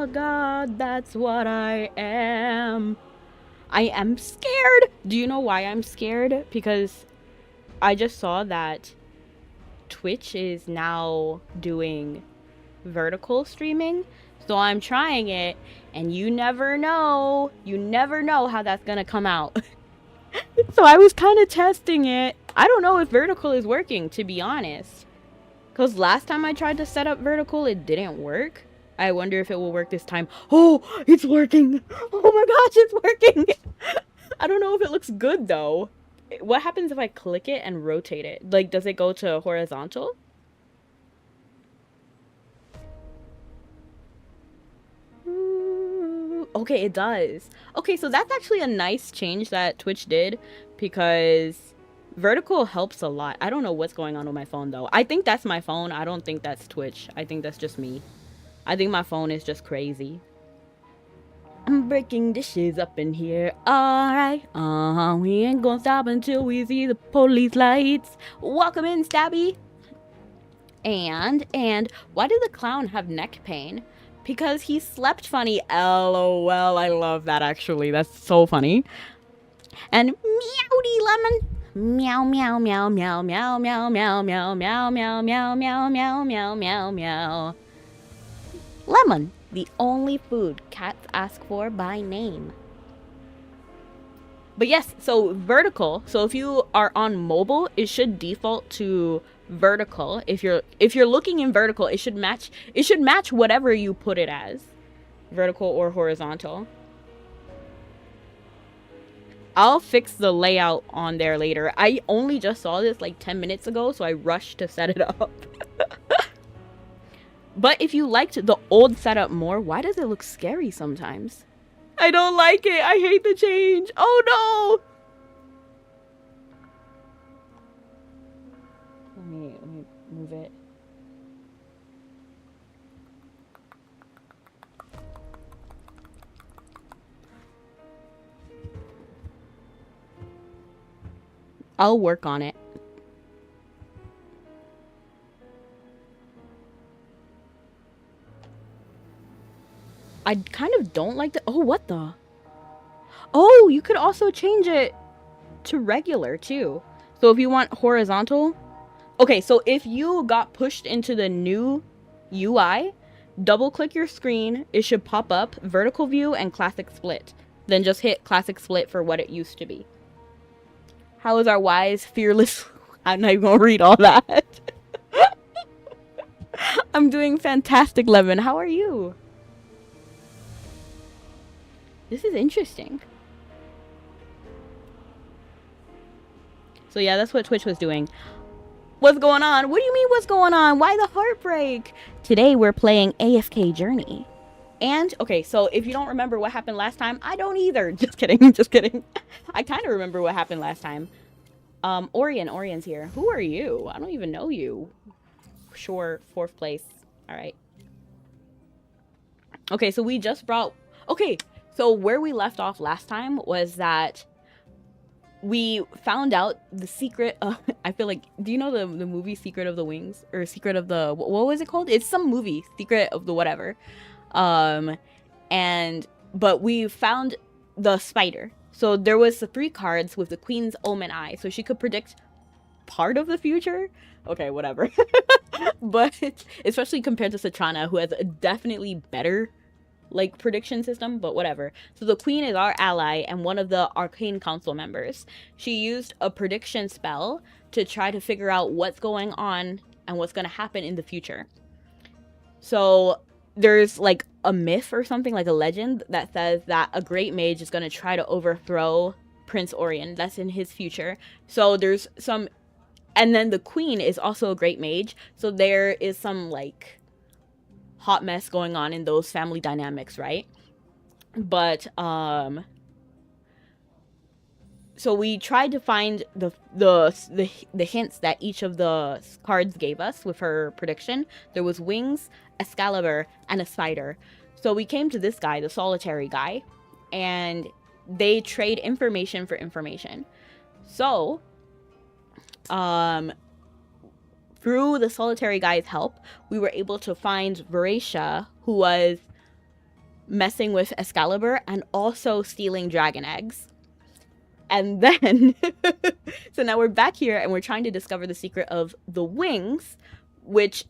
a god, that's what I am. I am scared. Do you know why I'm scared? Because I just saw that Twitch is now doing vertical streaming. So I'm trying it, and you never know how that's gonna come out. So I was kind of testing it. I don't know if vertical is working, to be honest. Because last time I tried to set up vertical, it didn't work. I wonder if it will work this time. Oh, it's working. Oh my gosh, it's working. I don't know if it looks good, though. What happens if I click it and rotate it? Like, does it go to horizontal? Okay, it does. Okay, so that's actually a nice change that Twitch did, because vertical helps a lot. I don't know what's going on with my phone, though. I think that's my phone. I don't think that's Twitch. I think that's just me. I think my phone is just crazy. I'm breaking dishes up in here. Alright. We ain't gonna stop until we see the police lights. Welcome in, Stabby. And why did the clown have neck pain? Because he slept funny. LOL. I love that, actually. That's so funny. And meowdy lemon. Meow meow meow meow meow meow meow meow meow meow meow meow meow meow meow meow. Lemon, the only food cats ask for by name. But yes, so vertical. So if you are on mobile, it should default to vertical. If you're looking in vertical, it should match whatever you put it as, vertical or horizontal. I'll fix the layout on there later. I only just saw this like 10 minutes ago, so I rushed to set it up. But if you liked the old setup more, why does it look scary sometimes? I don't like it. I hate the change. Oh no. Let me move it. I'll work on it. I kind of don't like the... Oh, what the? Oh, you could also change it to regular, too. So if you want horizontal... Okay, so if you got pushed into the new UI, double-click your screen. It should pop up vertical view and classic split. Then just hit classic split for what it used to be. How is our wise, fearless... I'm not even gonna read all that. I'm doing fantastic, Levin. How are you? This is interesting. So yeah, that's what Twitch was doing. What's going on? What do you mean what's going on? Why the heartbreak? Today we're playing AFK Journey. And, okay, so if you don't remember what happened last time, I don't either. Just kidding, just kidding. I kind of remember what happened last time. Orion's here. Who are you? I don't even know you. Sure, 4th place. All right. Okay, so we just brought... Okay, so where we left off last time was that we found out the secret of... I feel like... Do you know the movie Secret of the Wings? Or Secret of the... What was it called? It's some movie. Secret of the whatever. But we found the spider. So there was the 3 cards with the Queen's Omen Eye. So she could predict part of the future. Okay, whatever. But especially compared to Citrana, who has a definitely better like prediction system, but whatever. So the Queen is our ally and one of the Arcane Council members. She used a prediction spell to try to figure out what's going on and what's going to happen in the future. So there's like a myth or something, like a legend that says that a great mage is going to try to overthrow Prince Orion. That's in his future. So there's some, and then the Queen is also a great mage. So there is some like hot mess going on in those family dynamics, right? But so we tried to find the hints that each of the cards gave us with her prediction. There was wings, Excalibur, and a spider. So we came to this guy, the solitary guy, and they trade information for information. So through the solitary guy's help, we were able to find Veracia, who was messing with Excalibur, and also stealing dragon eggs. And then, so now we're back here and we're trying to discover the secret of the wings, which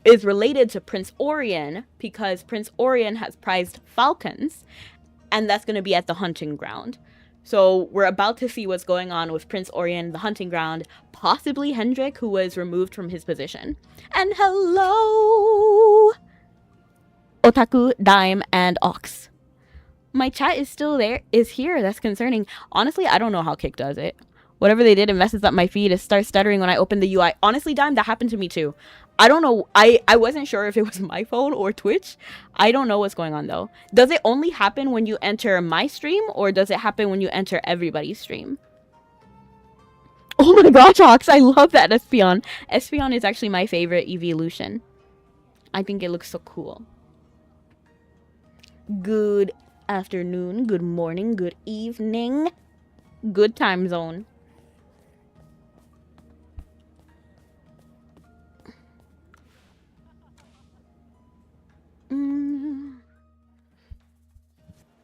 is related to Prince Orion, because Prince Orion has prized falcons, and that's going to be at the hunting ground. So we're about to see what's going on with Prince Orion, the hunting ground, possibly Hendrik, who was removed from his position. And hello, Otaku, Dime, and Ox. My chat is still there, is here. That's concerning. Honestly, I don't know how Kick does it. Whatever they did, it messes up my feed. It starts stuttering when I open the UI. Honestly, Dime, that happened to me too. I don't know. I wasn't sure if it was my phone or Twitch. I don't know what's going on though. Does it only happen when you enter my stream, or does it happen when you enter everybody's stream? Oh my gosh, Ox, I love that Espeon. Espeon is actually my favorite evolution. I think it looks so cool. Good afternoon, good morning, good evening, good time zone.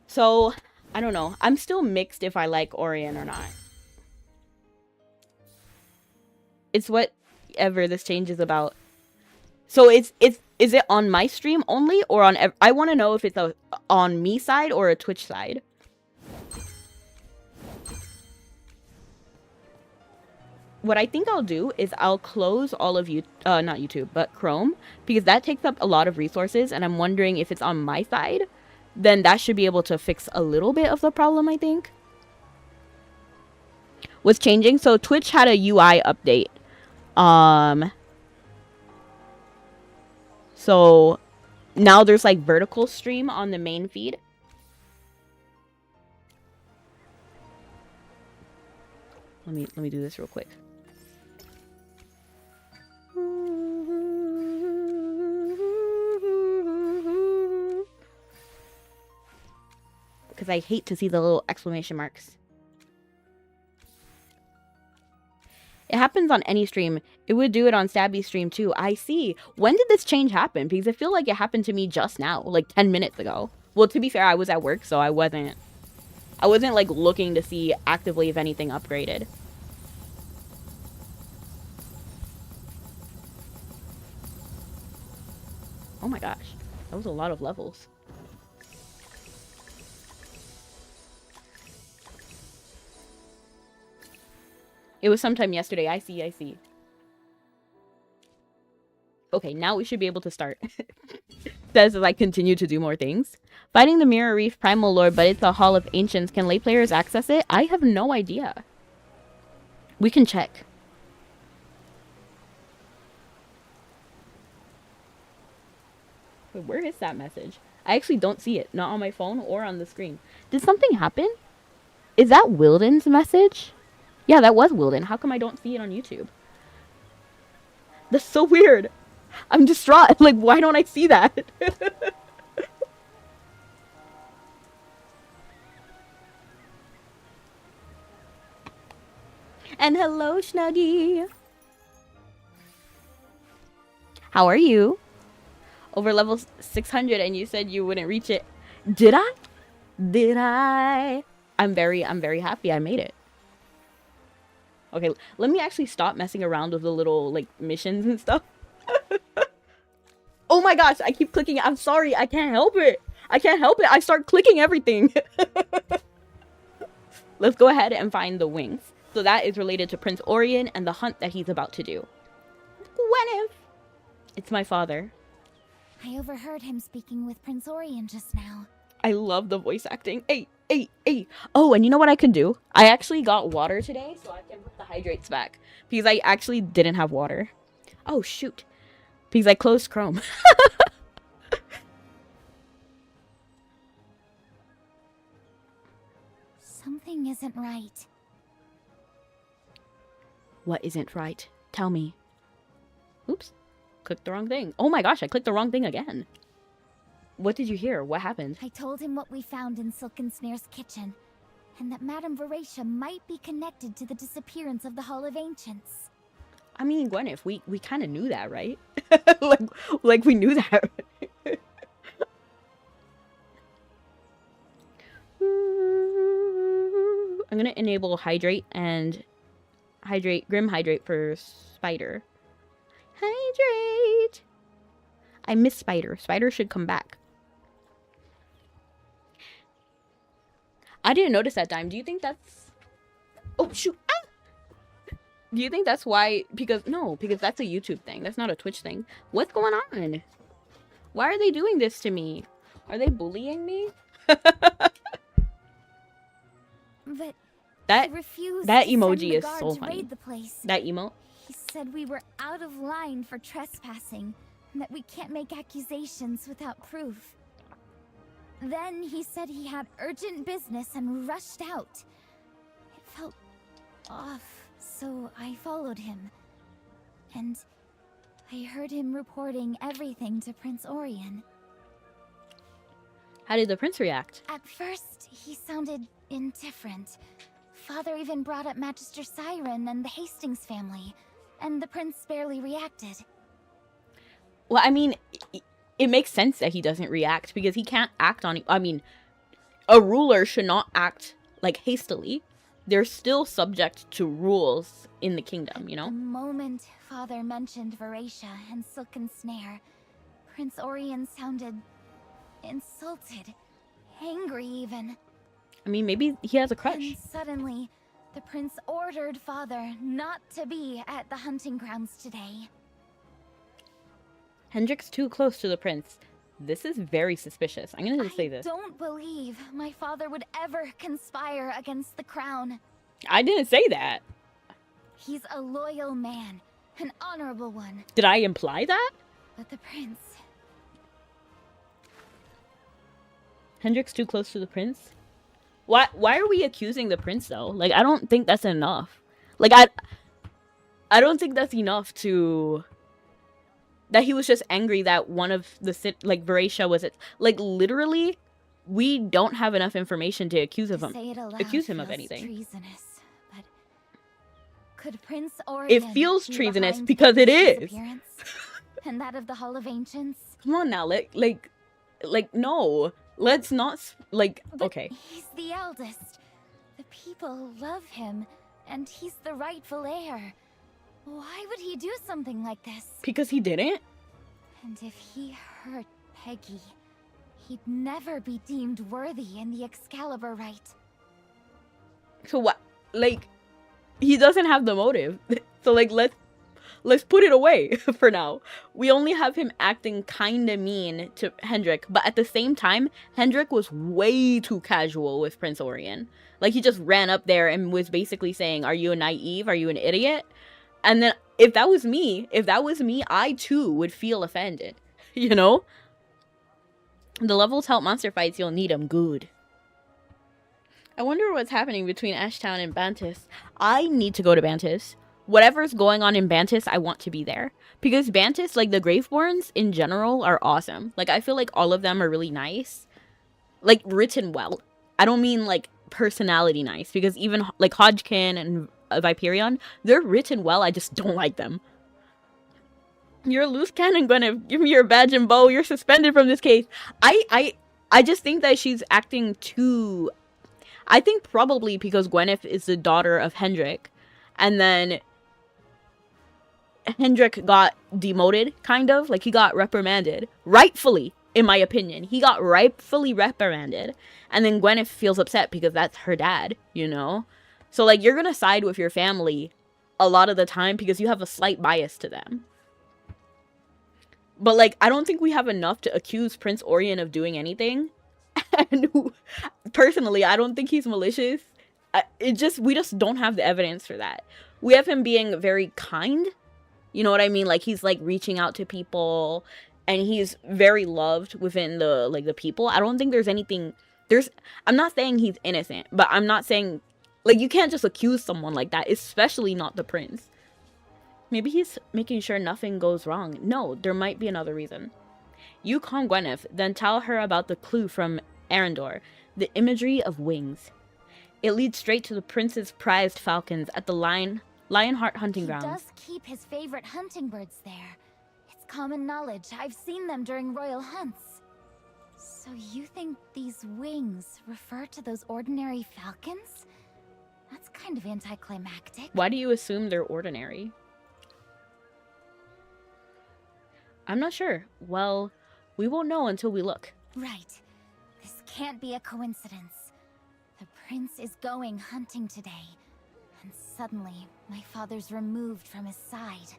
So, I don't know. I'm still mixed if I like Orion or not. It's whatever this change is about. So is it on my stream only, or on I want to know if it's on me side or a Twitch side. What I think I'll do is I'll close all of not YouTube, but Chrome, because that takes up a lot of resources, and I'm wondering if it's on my side, then that should be able to fix a little bit of the problem, I think. What's changing? So Twitch had a UI update. So now there's like vertical stream on the main feed. Let me do this real quick. Because I hate to see the little exclamation marks. It happens on any stream. It would do it on Stabby's stream too. I see. When did this change happen? Because I feel like it happened to me just now, like 10 minutes ago. Well, to be fair, I was at work, so I wasn't like looking to see actively if anything upgraded. Oh my gosh. That was a lot of levels. It was sometime yesterday. I see. Okay, now we should be able to start. Says as I continue to do more things. Fighting the Mirror Reef Primal Lord, but it's a Hall of Ancients. Can lay players access it? I have no idea. We can check. Wait, where is that message? I actually don't see it. Not on my phone or on the screen. Did something happen? Is that Wilden's message? Yeah, that was Wilden. How come I don't see it on YouTube? That's so weird. I'm distraught. Like, why don't I see that? And hello, Snuggie. How are you? Over level 600 and you said you wouldn't reach it. Did I? Did I? I'm very happy I made it. Okay, let me actually stop messing around with the little, like, missions and stuff. Oh my gosh, I keep clicking. I'm sorry, I can't help it. I start clicking everything. Let's go ahead and find the wings. So that is related to Prince Orion and the hunt that he's about to do. Gwyneth! It's my father. I overheard him speaking with Prince Orion just now. I love the voice acting. Hey. Oh, and you know what I can do? I actually got water today, so I can put the hydrates back. Because I actually didn't have water. Oh, shoot. Because I closed Chrome. Something isn't right. What isn't right? Tell me. Oops. Clicked the wrong thing. Oh my gosh, I clicked the wrong thing again. What did you hear? What happened? I told him what we found in Silken Snare's kitchen, and that Madame Veracia might be connected to the disappearance of the Hall of Ancients. I mean, Gwyneth, we kind of knew that, right? like we knew that. I'm gonna enable hydrate and grim hydrate for spider. Hydrate. I miss spider. Spider should come back. I didn't notice that time. Do you think that's... Oh, shoot. Ah! Do you think that's why? Because, no, because that's a YouTube thing. That's not a Twitch thing. What's going on? Why are they doing this to me? Are they bullying me? But that he refused that to send emoji the is guard so to funny. raid the place. That emote? He said we were out of line for trespassing, and that we can't make accusations without proof. Then he said he had urgent business and rushed out. It felt off, so I followed him. And I heard him reporting everything to Prince Orion. How did the prince react? At first, he sounded indifferent. Father even brought up Magister Siren and the Hastings family, and the prince barely reacted. Well, I mean, it makes sense that he doesn't react because he can't act on it. I mean, a ruler should not act like hastily. They're still subject to rules in the kingdom, you know? The moment Father mentioned Veracia and Silken Snare, Prince Orion sounded insulted, angry even. I mean, maybe he has a crush. And suddenly, the prince ordered Father not to be at the hunting grounds today. Hendrik's too close to the prince. This is very suspicious. I'm gonna just say this. I don't believe my father would ever conspire against the crown. I didn't say that. He's a loyal man, an honorable one. Did I imply that? But the prince... Hendrik's too close to the prince? Why are we accusing the prince though? Like, I don't think that's enough. Like, I don't think that's enough to... That he was just angry that one of the... Like, Veracia was it. Like, literally, we don't have enough information to accuse him of anything. Treasonous, but could Prince Orion It feels be treasonous behind because it his is. disappearance? And that of the Hall of Ancients? Come on now, like, no. Let's not, like, But okay. he's the eldest. The people love him, and he's the rightful heir. Why would he do something like this? Because he didn't? And if he hurt Peggy, he'd never be deemed worthy in the Excalibur rite. So what? Like, he doesn't have the motive. So, like, let's put it away for now. We only have him acting kinda mean to Hendrik, but at the same time, Hendrik was way too casual with Prince Orion. Like, he just ran up there and was basically saying, are you a naive? Are you an idiot? And then, if that was me, I too would feel offended. You know? The levels help monster fights, you'll need them good. I wonder what's happening between Ashtown and Bantis. I need to go to Bantis. Whatever's going on in Bantis, I want to be there. Because Bantis, like, the Graveborns in general are awesome. Like, I feel like all of them are really nice. Like, written well. I don't mean, like, personality nice. Because even, like, Hodgkin and Viperion, they're written well, I just don't like them. You're a loose cannon, Gwyneth. Give me your badge and bow. You're suspended from this case. I just think that she's acting too... I think probably because Gwyneth is the daughter of Hendrik. And then Hendrik got demoted, kind of. Like, he got reprimanded. Rightfully, in my opinion. He got rightfully reprimanded. And then Gwyneth feels upset because that's her dad, you know? So, like, you're gonna side with your family a lot of the time because you have a slight bias to them. But, like, I don't think we have enough to accuse Prince Orion of doing anything. And personally, I don't think he's malicious. We just don't have the evidence for that. We have him being very kind. You know what I mean? Like, he's, like, reaching out to people. And he's very loved within the, like, the people. I don't think there's anything... I'm not saying he's innocent. But I'm not saying... Like, you can't just accuse someone like that. Especially not the prince. Maybe he's making sure nothing goes wrong. No, there might be another reason. You calm Gwyneth, then tell her about the clue from Arendor. The imagery of wings. It leads straight to the prince's prized falcons at the Lionheart hunting grounds. He does keep his favorite hunting birds there. It's common knowledge. I've seen them during royal hunts. So you think these wings refer to those ordinary falcons? kind of anticlimactic. Why do you assume they're ordinary? I'm not sure. Well, we won't know until we look. Right. This can't be a coincidence. The prince is going hunting today, and suddenly my father's removed from his side.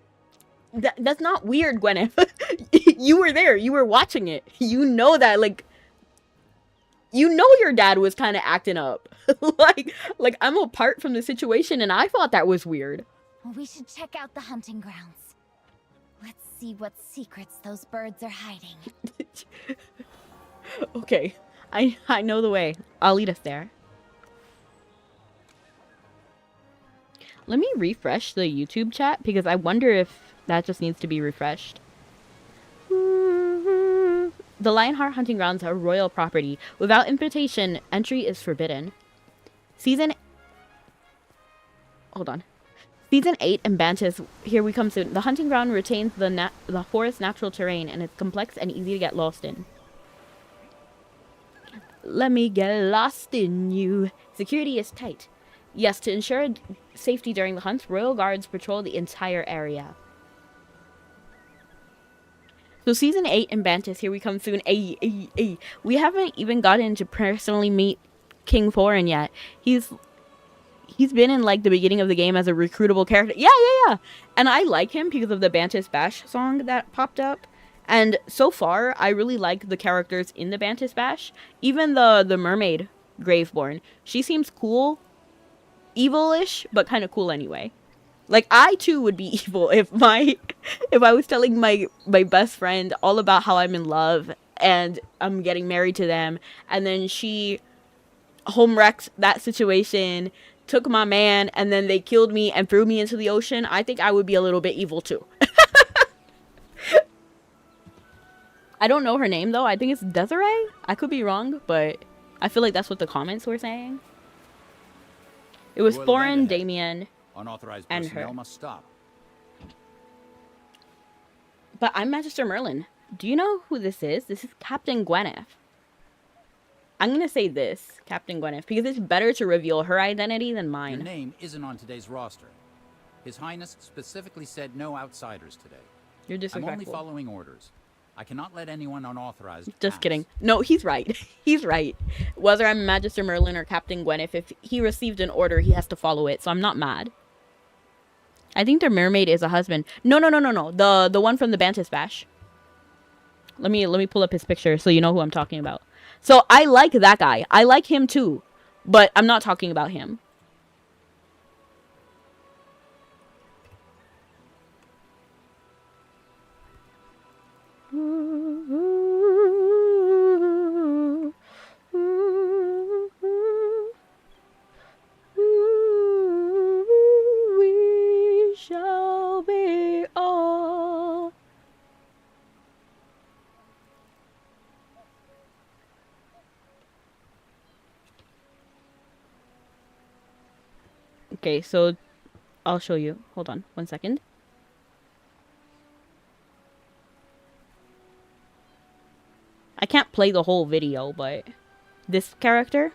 That's not weird, Gwyneth. You were there. You were watching it. You know that, like, you know your dad was kind of acting up. like I'm apart from the situation, and I thought that was weird. We should check out the hunting grounds. Let's see what secrets those birds are hiding. Okay, I know the way. I'll lead us there. Let me refresh the YouTube chat because I wonder if that just needs to be refreshed. The Lionheart hunting grounds are royal property. Without invitation, entry is forbidden. Season 8 in Bantis, here we come soon. The hunting ground retains the forest's natural terrain and it's complex and easy to get lost in. Let me get lost in you. Security is tight. Yes, to ensure safety during the hunts, royal guards patrol the entire area. So Season 8 in Bantis, here we come soon. Ay. We haven't even gotten to personally meet King Thorin yet. He's been in like the beginning of the game as a recruitable character. Yeah. And I like him because of the Bantis Bash song that popped up. And so far, I really like the characters in the Bantis Bash. Even the mermaid, Graveborn. She seems cool. Evil-ish, but kind of cool anyway. Like, I too would be evil if I was telling my best friend all about how I'm in love and I'm getting married to them, and then she home wrecked that situation, took my man, and then they killed me and threw me into the ocean. I think I would be a little bit evil too. I don't know her name though. I think it's Desiree. I could be wrong, but I feel like that's what the comments were saying. It was Thorin, Damien, unauthorized and personnel her. must stop. But I'm Magister Merlin. Do you know who this is? This is Captain Gwyneth. I'm going to say this, Captain Gwyneth, because it's better to reveal her identity than mine. Your name isn't on today's roster. His Highness specifically said no outsiders today. You're I'm disrespectful. only following orders. I cannot let anyone unauthorized Just pass. kidding. No, he's right. He's right. Whether I'm Magister Merlin or Captain Gwyneth, if he received an order, he has to follow it, so I'm not mad. I think their mermaid is a husband. No. The one from the Bantis Bash. Let me pull up his picture so you know who I'm talking about. So I like that guy. I like him too, but I'm not talking about him. We shall be all. Okay, so I'll show you. Hold on, 1 second. I can't play the whole video, but this character,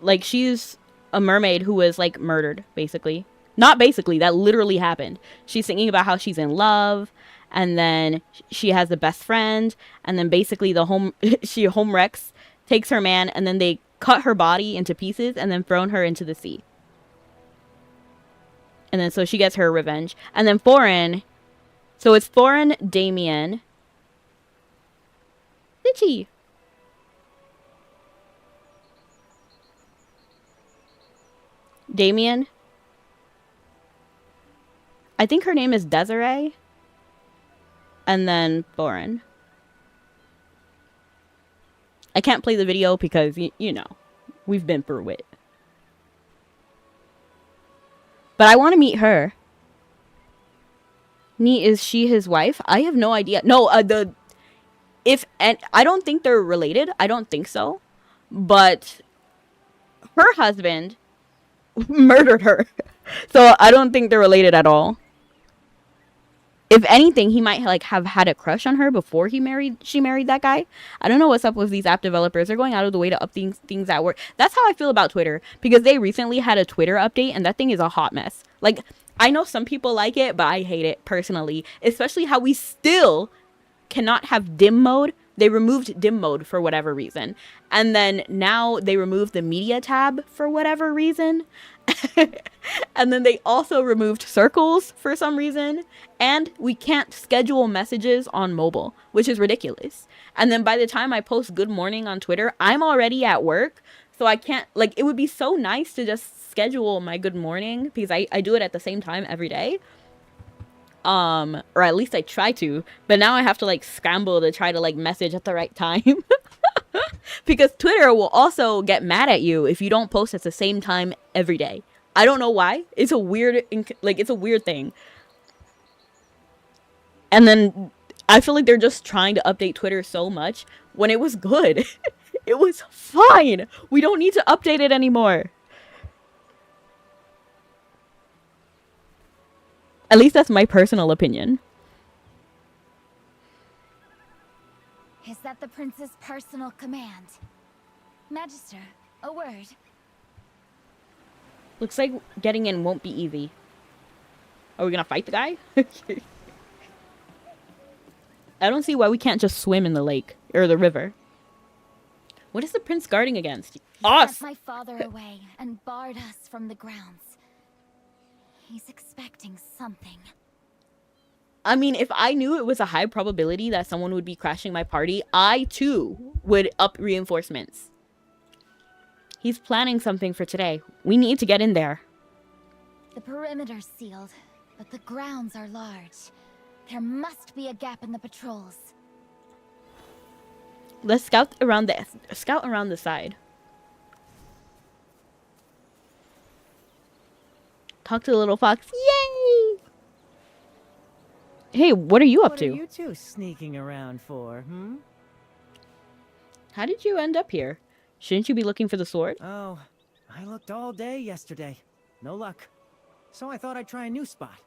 like, she's a mermaid who was like murdered, basically. Not basically, that literally happened. She's singing about how she's in love, and then she has the best friend, and then basically she home wrecks, takes her man, and then they cut her body into pieces and then thrown her into the sea. And then so she gets her revenge. And then Thorin, so it's Thorin, Damien, Litchi. Damien. I think her name is Desiree. And then Thorin. I can't play the video because, you know, we've been through it. But I want to meet her. Is she his wife? I have no idea. No, and I don't think they're related. I don't think so. But her husband murdered her. So I don't think they're related at all. If anything, he might like have had a crush on her before she married that guy. I don't know what's up with these app developers. They're going out of the way to up things at work. That's how I feel about Twitter, because they recently had a Twitter update and that thing is a hot mess. Like, I know some people like it, but I hate it personally, especially how we still cannot have dim mode. They removed dim mode for whatever reason. And then now they removed the media tab for whatever reason. And then they also removed circles for some reason. And we can't schedule messages on mobile, which is ridiculous. And then by the time I post good morning on Twitter, I'm already at work. So I can't, like, it would be so nice to just schedule my good morning, because I do it at the same time every day. Or at least I try to, but now I have to like scramble to try to like message at the right time. Because Twitter will also get mad at you if you don't post at the same time every day. I don't know why. It's a weird, it's a weird thing. And then I feel like they're just trying to update Twitter so much when it was good. It was fine. We don't need to update it anymore. At least that's my personal opinion. Is that the prince's personal command? Magister, a word. Looks like getting in won't be easy. Are we gonna fight the guy? I don't see why we can't just swim in the lake or the river. What is the prince guarding against? Us! He sent my father away and barred us from the grounds. He's expecting something. I mean, if I knew it was a high probability that someone would be crashing my party, I too would up reinforcements. He's planning something for today. We need to get in there. The perimeter's sealed, but the grounds are large. There must be a gap in the patrols. Let's scout around the side. Talk to the little fox. Yay! Hey, what are you up to? What are you two sneaking around for, How did you end up here? Shouldn't you be looking for the sword? Oh, I looked all day yesterday. No luck. So I thought I'd try a new spot.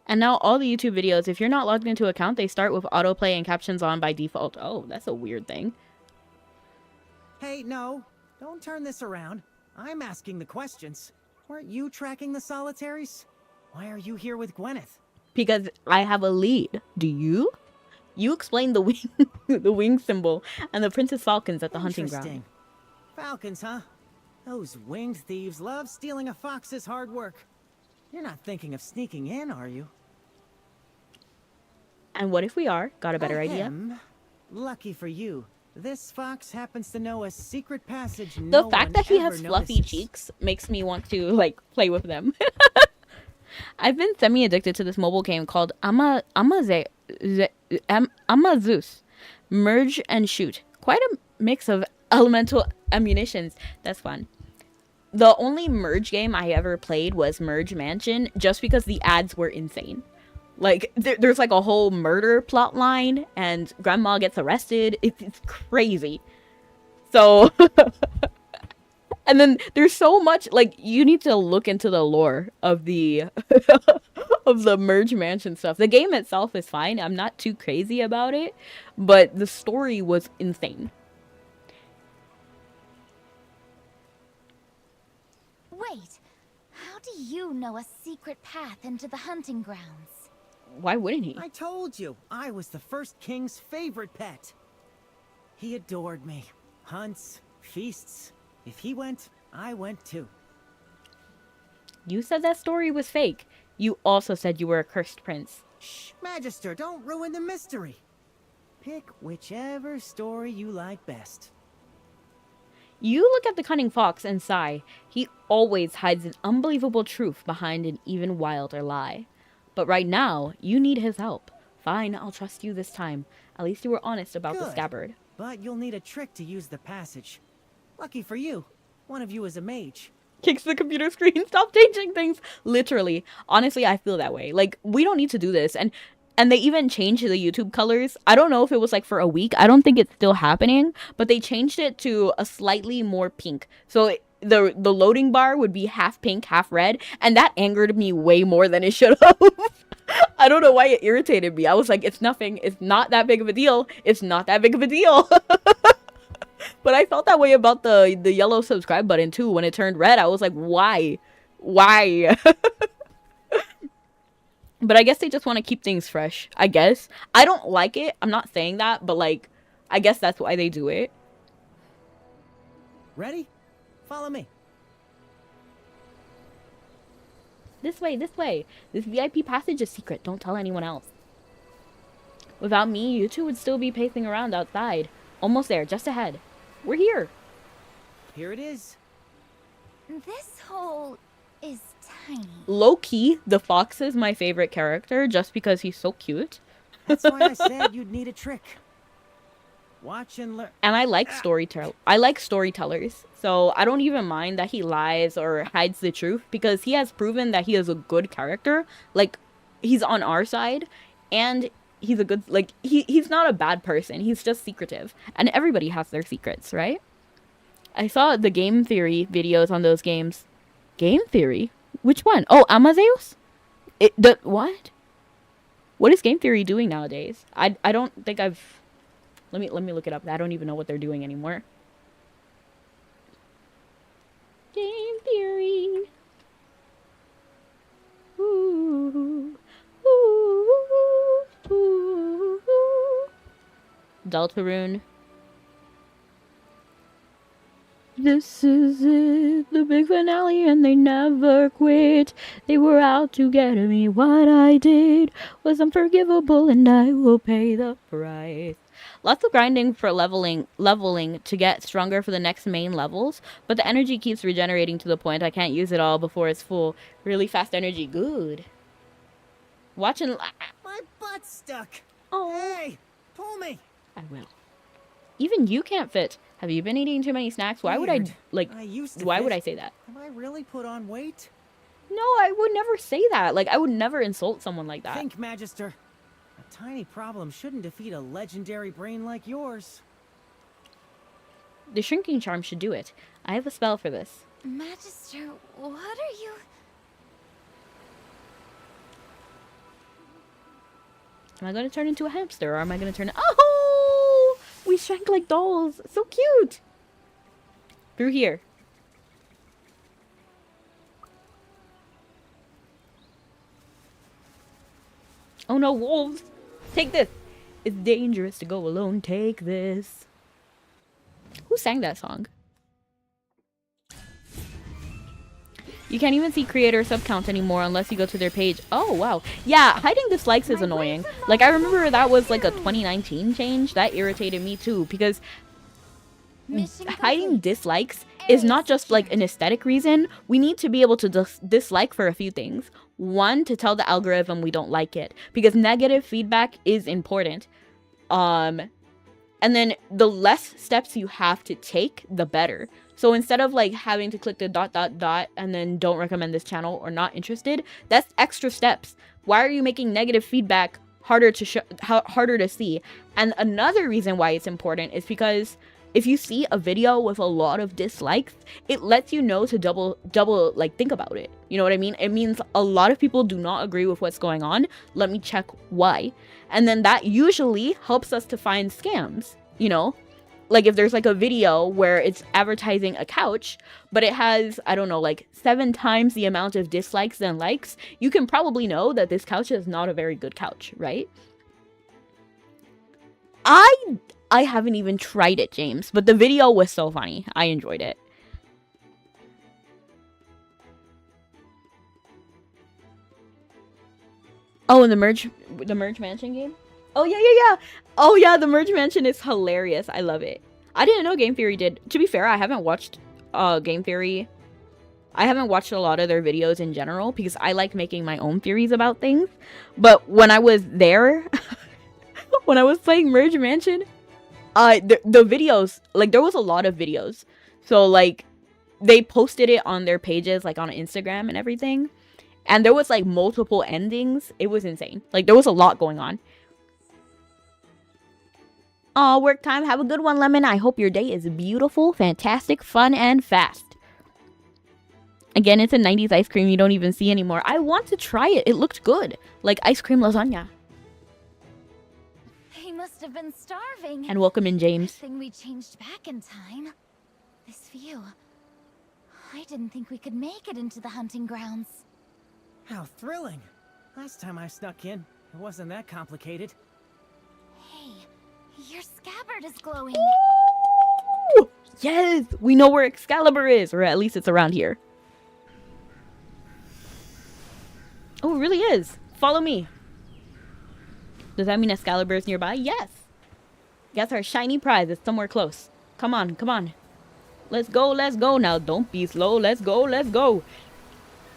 And now all the YouTube videos, if you're not logged into an account, they start with autoplay and captions on by default. Oh, that's a weird thing. Hey, no. Don't turn this around. I'm asking the questions. Weren't you tracking the solitaries? Why are you here with Gwyneth? Because I have a lead. Do you? You explained the wing, the wing symbol and the Princess Falcons at the hunting ground. Interesting. Falcons, huh? Those winged thieves love stealing a fox's hard work. You're not thinking of sneaking in, are you? And what if we are? Got a better idea? Lucky for you, this fox happens to know a secret passage The fact that he has fluffy cheeks makes me want to, like, play with them. I've been semi-addicted to this mobile game called Amazeus. Merge and Shoot. Quite a mix of elemental ammunitions. That's fun. The only Merge game I ever played was Merge Mansion, just because the ads were insane. Like, there's like a whole murder plot line, and grandma gets arrested. It's crazy. So, and then there's so much, like, you need to look into the lore of the, of the Merge Mansion stuff. The game itself is fine. I'm not too crazy about it, but the story was insane. Wait, how do you know a secret path into the hunting grounds? Why wouldn't he? I told you, I was the first king's favorite pet. He adored me. Hunts, feasts. If he went, I went too. You said that story was fake. You also said you were a cursed prince. Shh, Magister, don't ruin the mystery. Pick whichever story you like best. You look at the cunning fox and sigh. He always hides an unbelievable truth behind an even wilder lie. But right now, you need his help. Fine, I'll trust you this time. At least you were honest about the scabbard. But you'll need a trick to use the passage. Lucky for you, one of you is a mage. Kicks the computer screen. Stop changing things. Literally. Honestly, I feel that way. Like, we don't need to do this. And they even changed the YouTube colors. I don't know if it was like for a week. I don't think it's still happening. But they changed it to a slightly more pink. So the loading bar would be half pink, half red. And that angered me way more than it should have. I don't know why it irritated me. I was like, it's nothing. It's not that big of a deal. It's not that big of a deal. But I felt that way about the yellow subscribe button too. When it turned red, I was like, why? Why? But I guess they just want to keep things fresh. I guess. I don't like it. I'm not saying that, but like, I guess that's why they do it. Ready? Follow me. This way, this way. This VIP passage is secret. Don't tell anyone else. Without me, you two would still be pacing around outside. Almost there, just ahead. We're here. Here it is. This hole is tiny. Low-key, the fox is my favorite character just because he's so cute. That's why I said you'd need a trick. Watch and learn. And I like storytellers. So I don't even mind that he lies or hides the truth because he has proven that he is a good character. Like, he's on our side and he's a good, like, he's not a bad person. He's just secretive. And everybody has their secrets, right? I saw the game theory videos on those games. Game theory? Which one? Oh, Amadeus? What? What is game theory doing nowadays? I don't think I've... Let me look it up. I don't even know what they're doing anymore. Game theory. Ooh, ooh, ooh, ooh. Deltarune. This is it, the big finale, and they never quit. They were out to get me. What I did was unforgivable, and I will pay the price. Lots of grinding for leveling to get stronger for the next main levels, but the energy keeps regenerating to the point I can't use it all before it's full. Really fast energy, good. Watching. My butt's stuck. Oh. Hey, pull me. I will. Even you can't fit. Have you been eating too many snacks? Why would I, like, why would I say that? Have I really put on weight? No, I would never say that. Like, I would never insult someone like that. Think, Magister. A tiny problem shouldn't defeat a legendary brain like yours. The shrinking charm should do it. I have a spell for this. Magister, what are you... Am I going to turn into a hamster or am I going to turn... Oh! We shrank like dolls. So cute. Through here. Oh no, wolves. Take this. It's dangerous to go alone. Take this. Who sang that song? You can't even see creator sub count anymore unless you go to their page. Oh, wow. Yeah, hiding dislikes is annoying. Like, I remember that was like a 2019 change. That irritated me too because hiding dislikes is not just like an aesthetic reason. We need to be able to dislike for a few things. One, to tell the algorithm we don't like it because negative feedback is important. And then the less steps you have to take, the better. So instead of like having to click the ... and then don't recommend this channel or not interested, that's extra steps. Why are you making negative feedback harder to see? And another reason why it's important is because if you see a video with a lot of dislikes, it lets you know to double like think about it. You know what I mean? It means a lot of people do not agree with what's going on. Let me check why. And then that usually helps us to find scams, you know? Like if there's like a video where it's advertising a couch, but it has, I don't know, like 7 times the amount of dislikes than likes, you can probably know that this couch is not a very good couch, right? I haven't even tried it, James, but the video was so funny. I enjoyed it. Oh, and the merge mansion game? Oh, yeah. Oh, yeah, the merge mansion is hilarious. I love it. I didn't know Game Theory did. To be fair, I haven't watched Game Theory. I haven't watched a lot of their videos in general because I like making my own theories about things. But when I was there, when I was playing Merge Mansion, the videos, like there was a lot of videos. So like they posted it on their pages, like on Instagram and everything. And there was like multiple endings. It was insane. Like there was a lot going on. Aw, work time. Have a good one, Lemon. I hope your day is beautiful, fantastic, fun, and fast. Again, it's a 90s ice cream you don't even see anymore. I want to try it. It looked good. Like ice cream lasagna. They must have been starving. And welcome in, James. Good thing we changed back in time. This view. I didn't think we could make it into the hunting grounds. How thrilling. Last time I snuck in, it wasn't that complicated. Hey, your scabbard is glowing. Ooh! Yes! We know where Excalibur is, or at least it's around here. Oh, it really is. Follow me. Does that mean Excalibur is nearby? Yes. Guess our shiny prize is somewhere close. Come on, come on. Let's go now. Don't be slow. Let's go.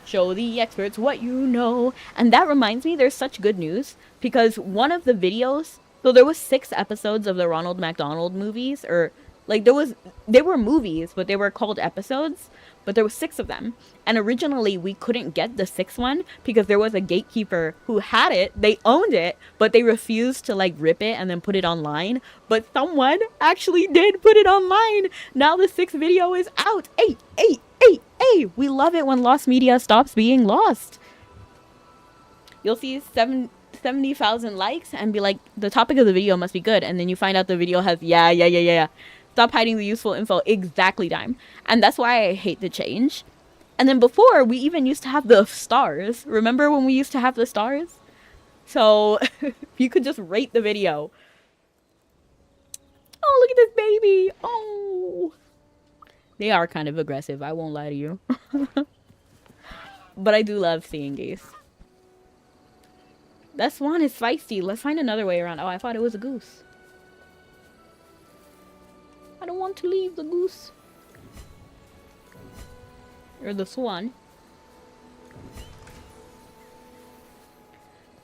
Show the experts what you know. And that reminds me, there's such good news. Because one of the videos, so there was 6 episodes of the Ronald McDonald movies, or like they were movies, but they were called episodes. But there were 6 of them. And originally we couldn't get the 6th one because there was a gatekeeper who had it. They owned it, but they refused to like rip it and then put it online. But someone actually did put it online. Now the 6th video is out. Hey! We love it when lost media stops being lost. You'll see 70,000 likes and be like, the topic of the video must be good. And then you find out the video has, yeah. Stop hiding the useful info. Exactly time. And that's why I hate the change. And then before, we even used to have the stars. Remember when we used to have the stars? So, you could just rate the video. Oh, look at this baby. Oh. They are kind of aggressive. I won't lie to you. But I do love seeing these. That swan is feisty. Let's find another way around. Oh, I thought it was a goose. I don't want to leave the goose. Or the swan.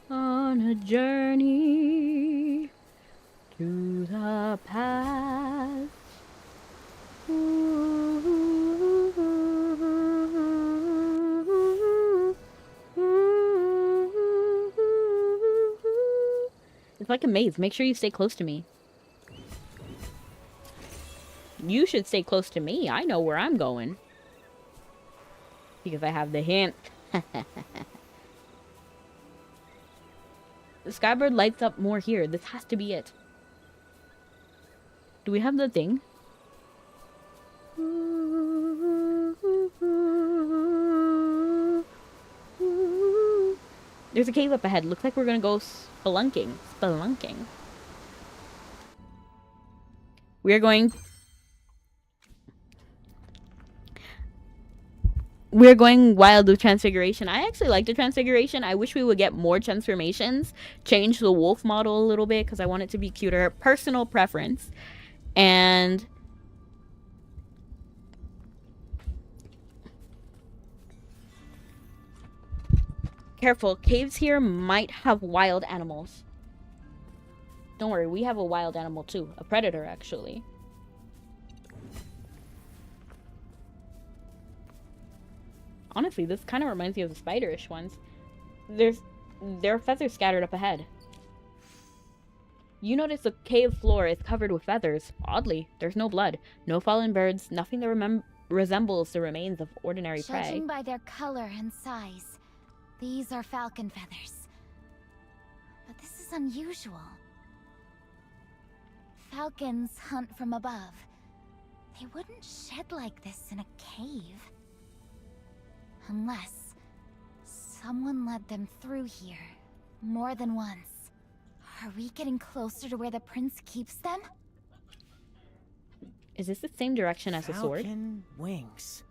On a journey to the past. It's like a maze. Make sure you stay close to me. You should stay close to me. I know where I'm going. Because I have the hint. The scabbard lights up more here. This has to be it. Do we have the thing? There's a cave up ahead. Looks like we're gonna go spelunking. We're going wild with transfiguration. I actually like the transfiguration. I wish we would get more transformations. Change the wolf model a little bit because I want it to be cuter. Personal preference. And careful, caves here might have wild animals. Don't worry, we have a wild animal too. A predator, actually. Honestly, this kind of reminds me of the spiderish ones. There are feathers scattered up ahead. You notice the cave floor is covered with feathers. Oddly, there's no blood, no fallen birds, nothing that resembles the remains of ordinary prey. Judging by their color and size, these are falcon feathers. But this is unusual. Falcons hunt from above. They wouldn't shed like this in a cave. Unless someone led them through here more than once. Are we getting closer to where the prince keeps them? Is this the same direction as the sword? Falcon wings.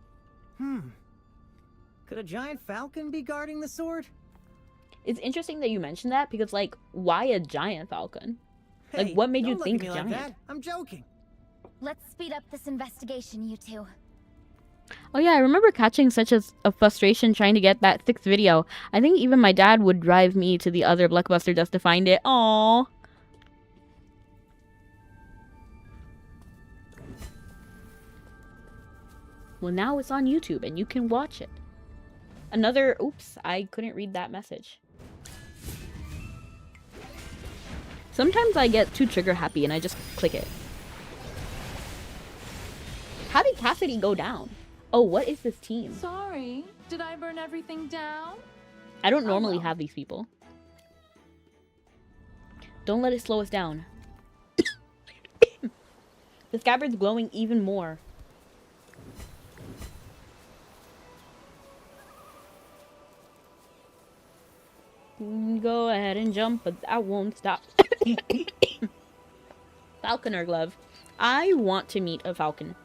Could a giant falcon be guarding the sword? It's interesting that you mentioned that because, like, why a giant falcon? Hey, like, what made you don't think look at me giant? like that. I'm joking. Let's speed up this investigation, you two. Oh yeah, I remember catching such a frustration trying to get that 6th video. I think even my dad would drive me to the other Blockbuster just to find it. Aww. Well, now it's on YouTube and you can watch it. Another... Oops, I couldn't read that message. Sometimes I get too trigger happy and I just click it. How did Cassidy go down? Oh, what is this team? Sorry, did I burn everything down? I don't normally well. have these people. Don't let it slow us down. The scabbard's glowing even more. Go ahead and jump, but I won't stop. Falconer glove. I want to meet a falcon.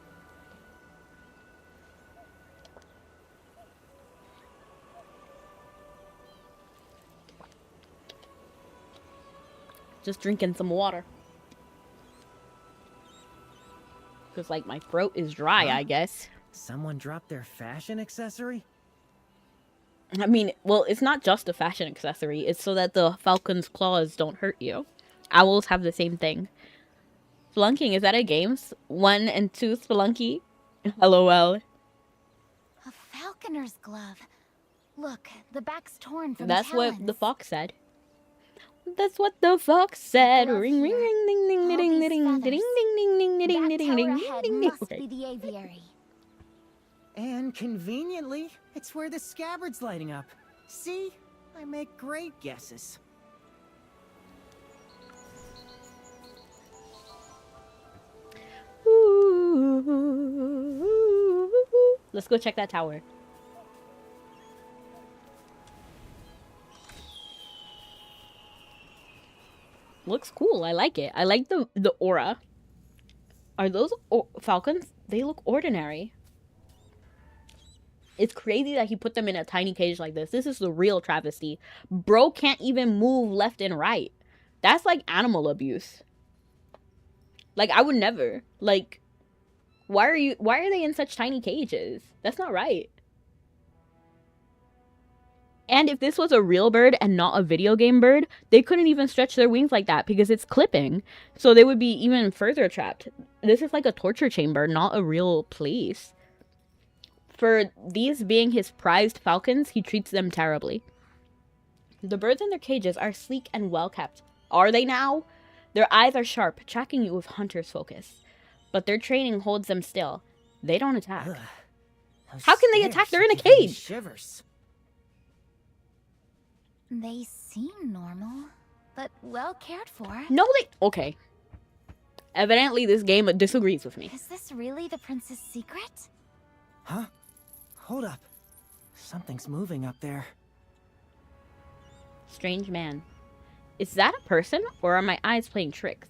Just drinking some water. Because, like, my throat is dry, I guess. Someone dropped their fashion accessory? I mean, well, it's not just a fashion accessory. It's so that the falcon's claws don't hurt you. Owls have the same thing. Spelunking, is that a game? 1 and 2 Spelunky? LOL. A falconer's glove. Look, the back's torn from That's talons. what the fox said. That's what the fox said. Glove Ring, ring, here. ring, ding, ding, All ding, these ding, ding, ding, feathers. ding, ding, ding, That ding, ding, tower ding, ahead ding, ding. must Okay. be the aviary. And conveniently, it's where the scabbard's lighting up. See? I make great guesses. Let's go check that tower. Looks cool. I like it. I like the aura. Are those falcons? They look ordinary. It's crazy that he put them in a tiny cage like this. This is the real travesty. Bro can't even move left and right. That's like animal abuse. Like, I would never. Like, why are they in such tiny cages? That's not right. And if this was a real bird and not a video game bird, they couldn't even stretch their wings like that because it's clipping. So they would be even further trapped. This is like a torture chamber, not a real place. For these being his prized falcons, he treats them terribly. The birds in their cages are sleek and well kept. Are they now? Their eyes are sharp, tracking you with hunter's focus. But their training holds them still. They don't attack. Ugh. How can they Those attack? stairs They're in a should give me cage. Shivers. They seem normal, but well cared for. No, they... Okay. Evidently, this game disagrees with me. Is this really the prince's secret? Huh? Hold up. Something's moving up there. Strange man. Is that a person, or are my eyes playing tricks?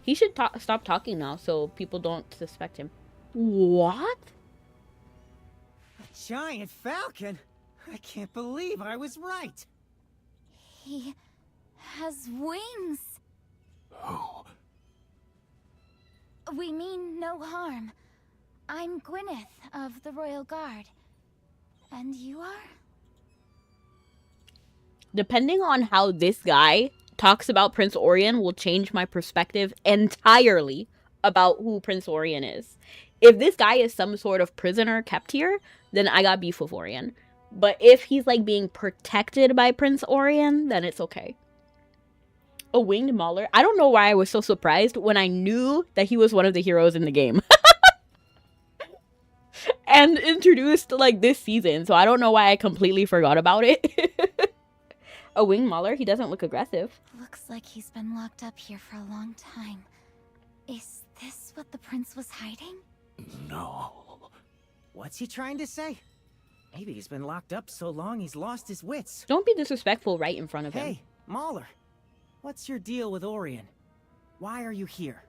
He should stop talking now so people don't suspect him. What? A giant falcon? I can't believe I was right. He has wings. Oh, We mean no harm. I'm Gwyneth of the Royal Guard. And you are? Depending on how this guy talks about Prince Orion will change my perspective entirely about who Prince Orion is. If this guy is some sort of prisoner kept here, then I got beef with Orion. But if he's like being protected by Prince Orion, then it's okay. A winged mauler. I don't know why I was so surprised when I knew that he was one of the heroes in the game. And introduced like this season, so I don't know why I completely forgot about it. A winged mauler? He doesn't look aggressive. Looks like he's been locked up here for a long time. Is this what the prince was hiding? no. What's he trying to say? Maybe he's been locked up so long he's lost his wits. Don't be disrespectful right in front of him. Hey, Mauler. What's your deal with Orion? Why are you here?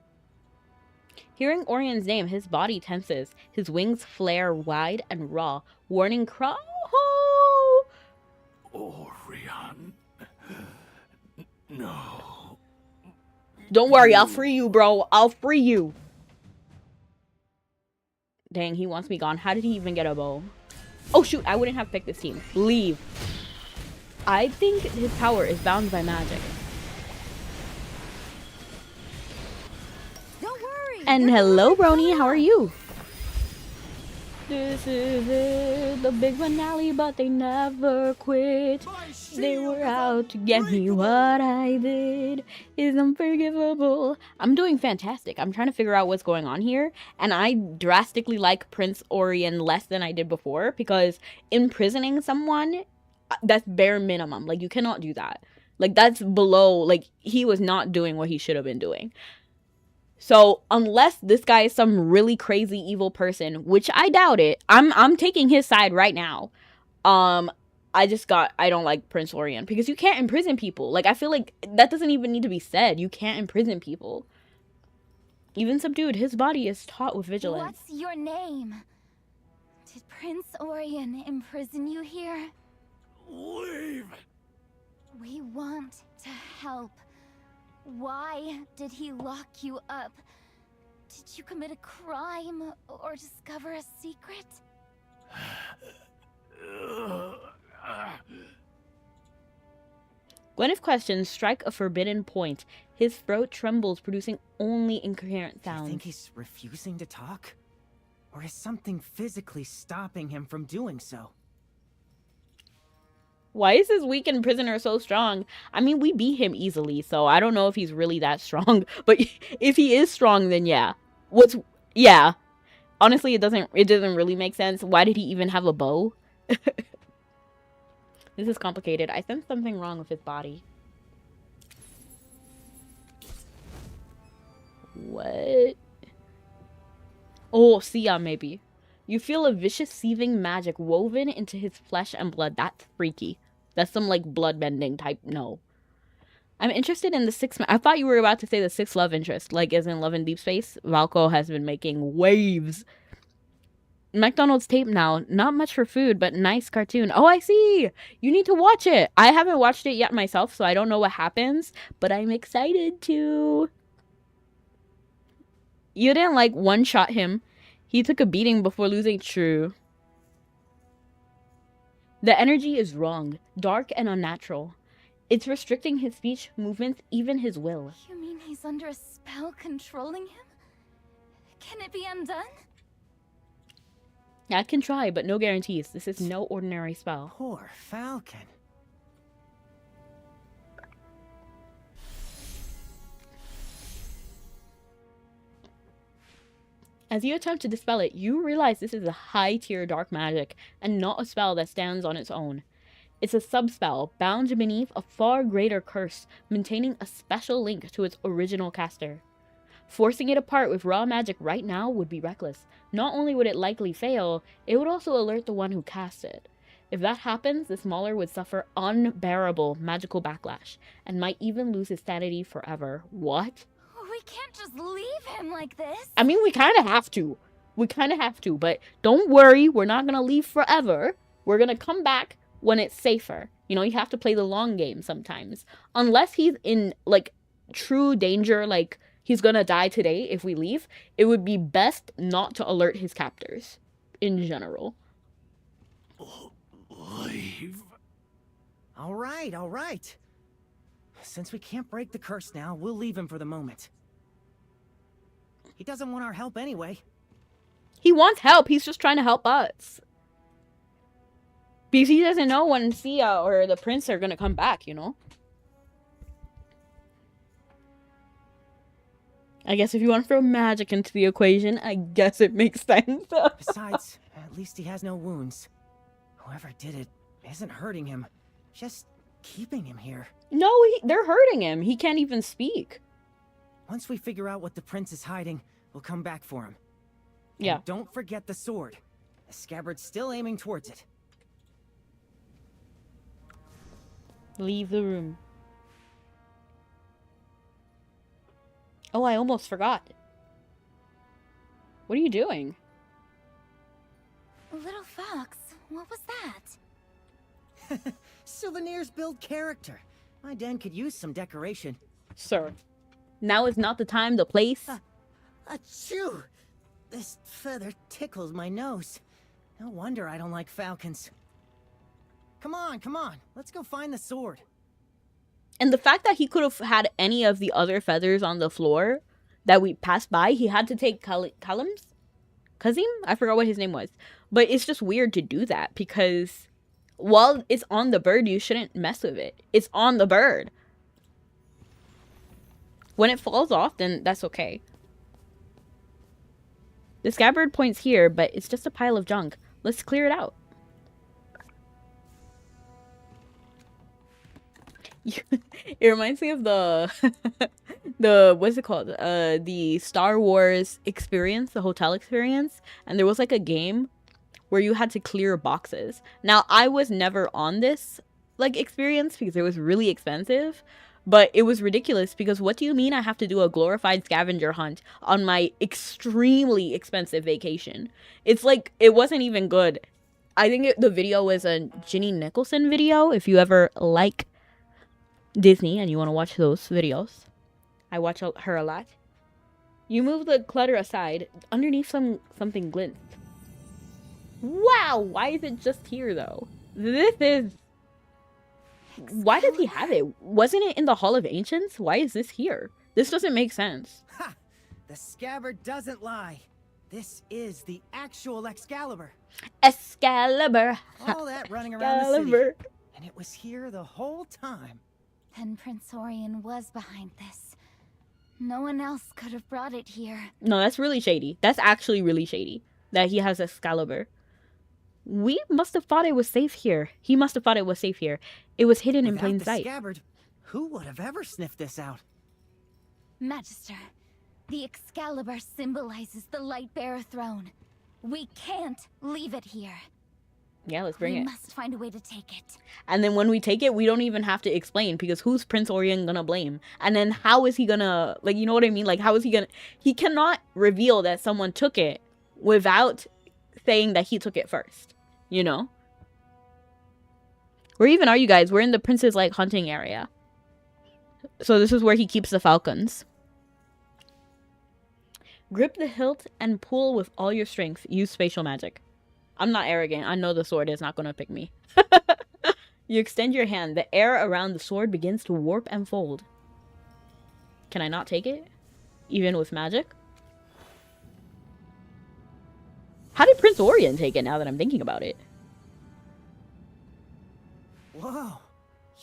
Hearing Orion's name, his body tenses. His wings flare wide and raw, warning cry. Orion. No. Don't worry, I'll free you, bro. I'll free you. Dang, he wants me gone. How did he even get a bow? Oh, shoot. I wouldn't have picked this team. Leave. I think his power is bound by magic. Don't worry. And hello, Brony. How are you? This is it, the big finale, but they never quit. They were out to get me. What I did is unforgivable. I'm doing fantastic. I'm trying to figure out what's going on here, and I drastically like Prince Orion less than I did before, because imprisoning someone, that's bare minimum. Like, you cannot do that. Like, that's below, like, he was not doing what he should have been doing. So unless this guy is some really crazy evil person, which I doubt it, I'm taking his side right now. I don't like Prince Orion, because you can't imprison people. Like, I feel like that doesn't even need to be said. You can't imprison people. Even subdued, his body is taut with vigilance. What's your name? Did Prince Orion imprison you here? Leave! We want to help. Why did he lock you up? Did you commit a crime or discover a secret? Gwyneth's questions strike a forbidden point. His throat trembles, producing only incoherent Do you sounds. think he's refusing to talk? Or is something physically stopping him from doing so? Why is this weakened prisoner so strong? I mean, we beat him easily, so I don't know if he's really that strong. But if he is strong, then yeah. Yeah. Honestly, it doesn't really make sense. Why did he even have a bow? This is complicated. I sense something wrong with his body. What? Oh, Sia, maybe. You feel a vicious seething magic woven into his flesh and blood. That's freaky. That's some, like, blood-bending type. No. I'm interested in the sixth... I thought you were about to say the sixth love interest. Like, as in Love in Deep Space. Valko has been making waves. McDonald's tape now. Not much for food, but nice cartoon. Oh, I see! You need to watch it! I haven't watched it yet myself, so I don't know what happens. But I'm excited to. You didn't, like, one-shot him. He took a beating before losing. True. The energy is wrong, dark and unnatural. It's restricting his speech, movements, even his will. You mean he's under a spell controlling him? Can it be undone? I can try, but no guarantees. This is no ordinary spell. Poor Falcon. As you attempt to dispel it, you realize this is a high-tier dark magic, and not a spell that stands on its own. It's a subspell, bound beneath a far greater curse, maintaining a special link to its original caster. Forcing it apart with raw magic right now would be reckless. Not only would it likely fail, it would also alert the one who cast it. If that happens, the Smaller would suffer unbearable magical backlash, and might even lose his sanity forever. What? We can't just leave him like this. I mean, we kind of have to. But don't worry, we're not going to leave forever. We're going to come back when it's safer. You know, you have to play the long game sometimes. Unless he's in, like, true danger, like, he's going to die today if we leave, it would be best not to alert his captors, in general. Leave. All right. Since we can't break the curse now, we'll leave him for the moment. He doesn't want our help anyway. He wants help. He's just trying to help us. Because he doesn't know when Sia or the prince are going to come back, you know? I guess if you want to throw magic into the equation, I guess it makes sense. Besides, at least he has no wounds. Whoever did it isn't hurting him, just keeping him here. No, they're hurting him. He can't even speak. Once we figure out what the prince is hiding, we'll come back for him. Yeah. And don't forget the sword. The scabbard's still aiming towards it. Leave the room. Oh, I almost forgot. What are you doing? Little fox, what was that? Souvenirs build character. My den could use some decoration. Sir, now is not the time, the place. Achoo! This feather tickles my nose. No wonder I don't like falcons. Come on. Let's go find the sword. And the fact that he could have had any of the other feathers on the floor that we passed by, he had to take Callum's Kazim? I forgot what his name was. But it's just weird to do that because while it's on the bird, you shouldn't mess with it. It's on the bird. When it falls off, then that's okay. The scabbard points here, but it's just a pile of junk. Let's clear it out. It reminds me of the what's it called? The Star Wars experience, the hotel experience. And there was like a game where you had to clear boxes. Now, I was never on this like experience because it was really expensive. But it was ridiculous because what do you mean I have to do a glorified scavenger hunt on my extremely expensive vacation? It's like, it wasn't even good. I think the video was a Ginny Nicholson video. If you ever like Disney and you want to watch those videos. I watch her a lot. You move the clutter aside. Underneath something glints. Wow, why is it just here though? This is... Why does he have it? Wasn't it in the Hall of Ancients? Why is this here? This doesn't make sense. Ha! The scabbard doesn't lie. This is the actual Excalibur. Excalibur. All that running around the city. And it was here the whole time. Then Prince Orion was behind this. No one else could have brought it here. No, that's really shady. That's actually really shady. That he has Excalibur. We must have thought it was safe here. He must have thought it was safe here. It was hidden in plain sight. Scabbard, who would have ever sniffed this out? Magister, the Excalibur symbolizes the Light-Bearer throne. We can't leave it here. Yeah, let's bring it. We must find a way to take it. And then when we take it, we don't even have to explain because who's Prince Orion gonna blame? And then how is he gonna, like, you know what I mean? Like, how is he gonna... He cannot reveal that someone took it without saying that he took it first. You know? Where even are you guys? We're in the Prince's, like, hunting area. So this is where he keeps the falcons. Grip the hilt and pull with all your strength. Use spatial magic. I'm not arrogant. I know the sword is not going to pick me. You extend your hand. The air around the sword begins to warp and fold. Can I not take it? Even with magic? How did Prince Orion take it now that I'm thinking about it? Whoa.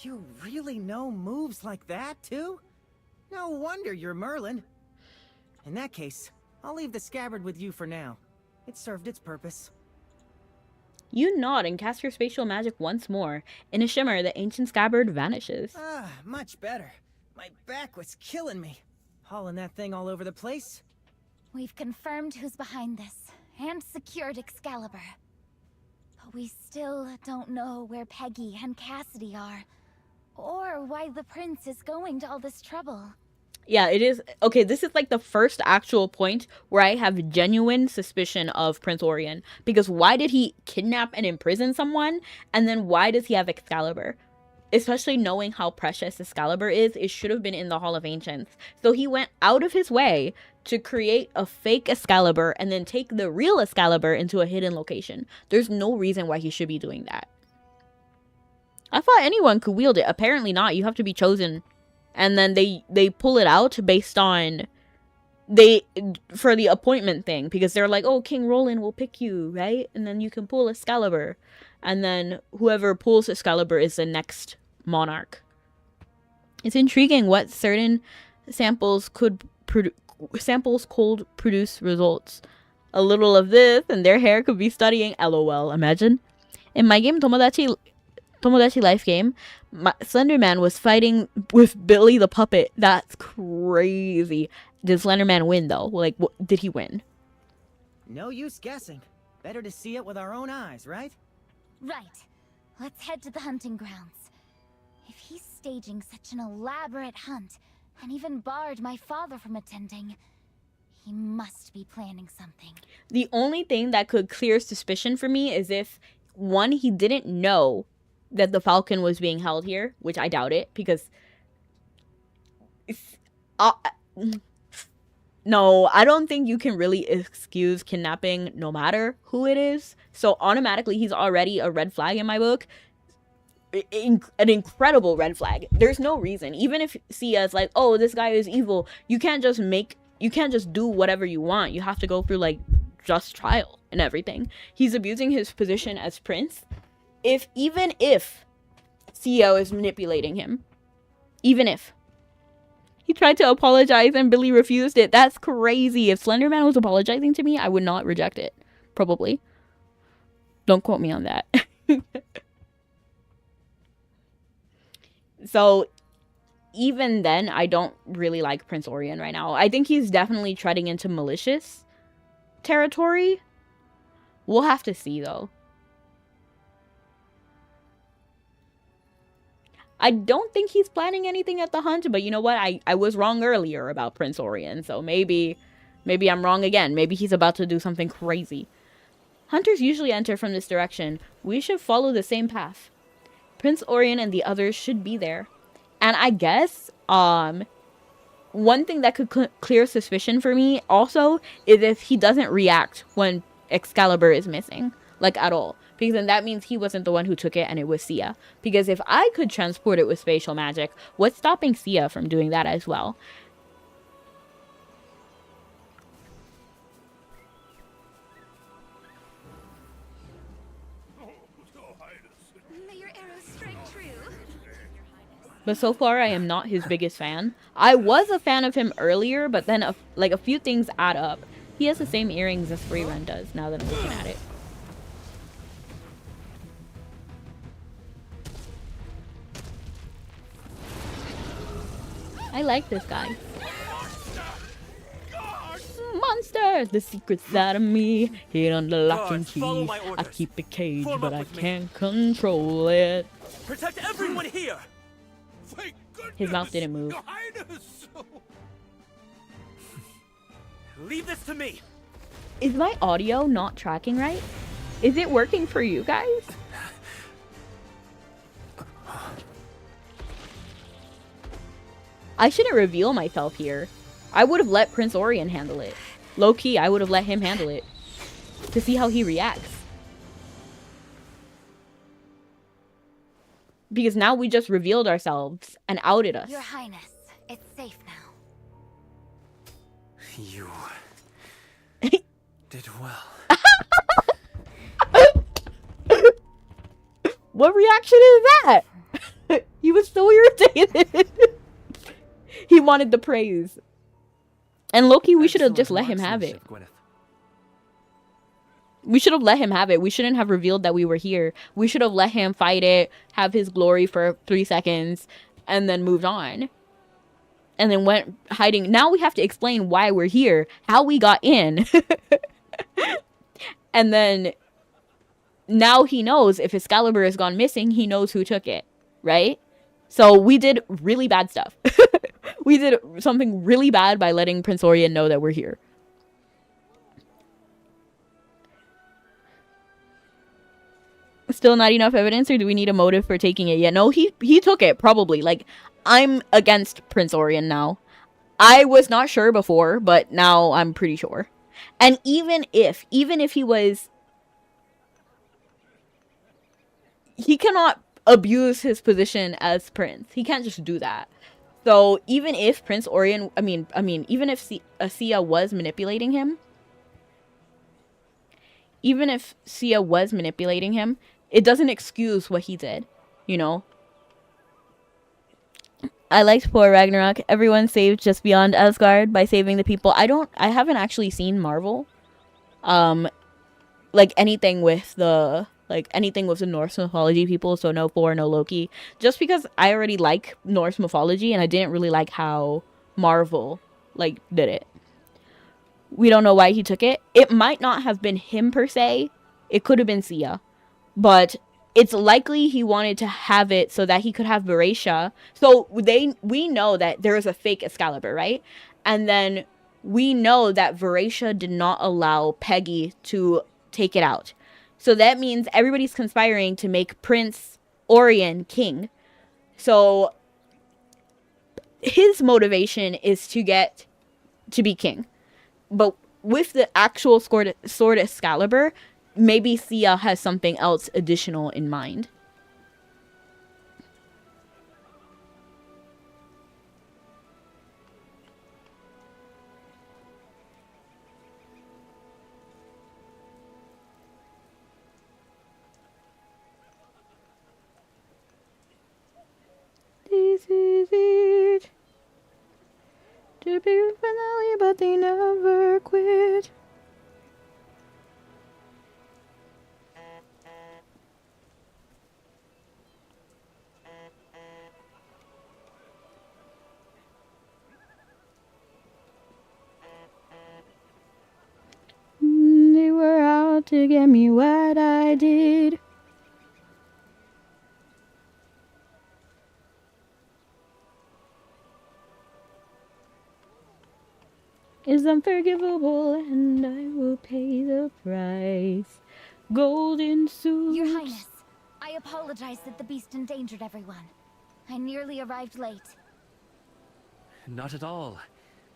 You really know moves like that, too? No wonder you're Merlin. In that case, I'll leave the scabbard with you for now. It served its purpose. You nod and cast your spatial magic once more. In a shimmer, the ancient scabbard vanishes. Ah, much better. My back was killing me. Hauling that thing all over the place. We've confirmed who's behind this, and secured Excalibur. But we still don't know where Peggy and Cassidy are, or why the prince is going to all this trouble. Yeah, it is. Okay, this is like the first actual point where I have genuine suspicion of Prince Orion. Because why did he kidnap and imprison someone? And then why does he have Excalibur? Especially knowing how precious Excalibur is, it should have been in the Hall of Ancients. So he went out of his way to create a fake Excalibur and then take the real Excalibur into a hidden location. There's no reason why he should be doing that. I thought anyone could wield it. Apparently not. You have to be chosen. And then they pull it out based on for the appointment thing, because they're like, oh, King Roland will pick you, right? And then you can pull Excalibur, and then whoever pulls Excalibur is the next monarch. It's intriguing what certain samples could produce results. A little of this and their hair could be studying. LOL. Imagine. In my game Tomodachi Life game, Slender Man was fighting with Billy the puppet. That's crazy. Did Slender Man win though? Like, did he win? No use guessing. Better to see it with our own eyes, right? Right. Let's head to the hunting grounds. If he's staging such an elaborate hunt, and even barred my father from attending, he must be planning something. The only thing that could clear suspicion for me is if, one, he didn't know that the falcon was being held here, which I doubt it, because no, I don't think you can really excuse kidnapping no matter who it is. So automatically he's already a red flag in my book. An incredible red flag. There's no reason, even if see as like, oh, this guy is evil, you can't just do whatever you want. You have to go through like just trial and everything. He's abusing his position as prince. Even if Sia is manipulating him, even if he tried to apologize and Billy refused it, that's crazy. If Slenderman was apologizing to me, I would not reject it. Probably. Don't quote me on that. So even then, I don't really like Prince Orion right now. I think he's definitely treading into malicious territory. We'll have to see, though. I don't think he's planning anything at the hunt, but you know what? I was wrong earlier about Prince Orion, so maybe I'm wrong again. Maybe he's about to do something crazy. Hunters usually enter from this direction. We should follow the same path. Prince Orion and the others should be there. And I guess, one thing that could clear suspicion for me also is if he doesn't react when Excalibur is missing, like at all. Because then that means he wasn't the one who took it and it was Sia. Because if I could transport it with spatial magic, what's stopping Sia from doing that as well? May your arrows strike true. But so far, I am not his biggest fan. I was a fan of him earlier, but then a few things add up. He has the same earrings as Freerun does, now that I'm looking at it. I like this guy. Monster! The secret's out of me, hid under lock and key. I keep it caged, but I can't control it. Protect everyone here. His mouth didn't move. Leave this to me. Is my audio not tracking right? Is it working for you guys? I shouldn't reveal myself here. I would have let Prince Orion handle it. Low-key, I would have let him handle it. To see how he reacts. Because now we just revealed ourselves and outed us. Your Highness, it's safe now. You did well. What reaction is that? He was so irritated. He wanted the praise. And Loki, we should have just let him have it. We should have let him have it. We shouldn't have revealed that we were here. We should have let him fight it, have his glory for 3 seconds, and then moved on. And then went hiding. Now we have to explain why we're here, how we got in. And then now he knows if Excalibur has gone missing, he knows who took it, right? So we did really bad stuff. We did something really bad by letting Prince Orion know that we're here. Still not enough evidence, or do we need a motive for taking it yet? No, he took it, probably. Like, I'm against Prince Orion now. I was not sure before, but now I'm pretty sure. And even if he was... He cannot abuse his position as prince. He can't just do that. So even if Prince Orion, even if Sia was manipulating him, it doesn't excuse what he did, you know? I liked poor Ragnarok. Everyone saved just beyond Asgard by saving the people. I haven't actually seen Marvel. Like anything with the Norse mythology people, so no Thor, no Loki. Just because I already like Norse mythology and I didn't really like how Marvel did it. We don't know why he took it. It might not have been him per se. It could have been Sia. But it's likely he wanted to have it so that he could have Veracia. So we know that there is a fake Excalibur, right? And then we know that Veracia did not allow Peggy to take it out. So that means everybody's conspiring to make Prince Orion king. So his motivation is to get to be king. But with the actual sword Excalibur, maybe Sia has something else additional in mind. To be a finale, but they never quit. They were out to get me what I did. Is unforgivable, and I will pay the price. Golden suits. Your Highness, I apologize that the beast endangered everyone. I nearly arrived late. Not at all.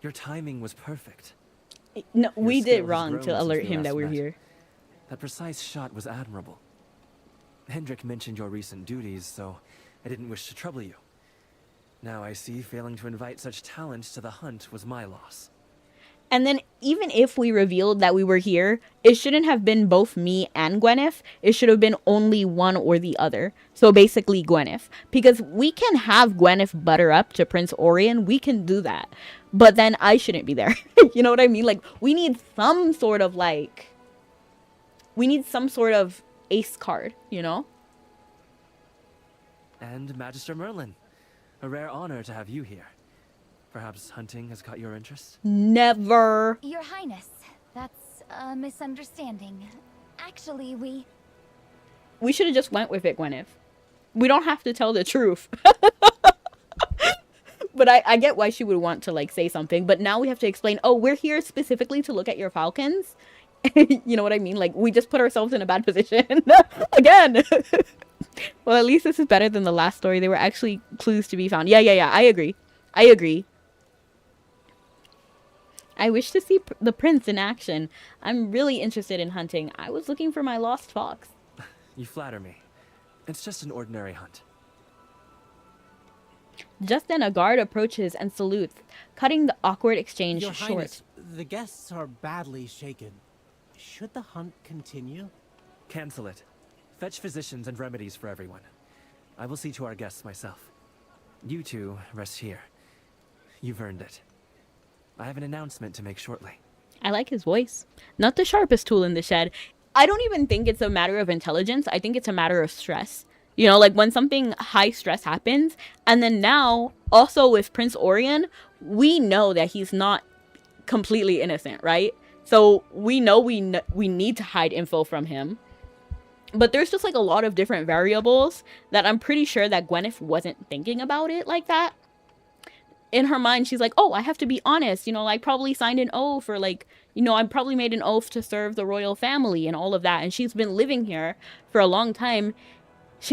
Your timing was perfect. No, Your we skill did has wrong grown to since alert we him last that we're met. here. That precise shot was admirable. Hendrik mentioned your recent duties, so I didn't wish to trouble you. Now I see failing to invite such talent to the hunt was my loss. And then even if we revealed that we were here, it shouldn't have been both me and Gwyneth. It should have been only one or the other. So basically Gwyneth. Because we can have Gwyneth butter up to Prince Orion. We can do that. But then I shouldn't be there. You know what I mean? Like, we need some sort of like... We need some sort of ace card, you know? And Magister Merlin. A rare honor to have you here. Perhaps hunting has caught your interest? Never. Your Highness, that's a misunderstanding. Actually, We should have just went with it, Gwyneth. We don't have to tell the truth. But I get why she would want to, like, say something. But now we have to explain, oh, we're here specifically to look at your falcons. You know what I mean? Like, we just put ourselves in a bad position. Again. Well, at least this is better than the last story. There were actually clues to be found. Yeah. I agree. I wish to see the prince in action. I'm really interested in hunting. I was looking for my lost fox. You flatter me. It's just an ordinary hunt. Just then a guard approaches and salutes, cutting the awkward exchange Your short. Highness, the guests are badly shaken. Should the hunt continue? Cancel it. Fetch physicians and remedies for everyone. I will see to our guests myself. You two rest here. You've earned it. I have an announcement to make shortly. I like his voice. Not the sharpest tool in the shed. I don't even think it's a matter of intelligence. I think it's a matter of stress. You know, like when something high stress happens, and then now, also with Prince Orion, we know that he's not completely innocent, right? So we know we need to hide info from him. But there's just like a lot of different variables that I'm pretty sure that Gwyneth wasn't thinking about it like that. In her mind, she's like, oh, I have to be honest. You know, I probably signed an oath, or like, you know, I probably made an oath to serve the royal family and all of that. And she's been living here for a long time.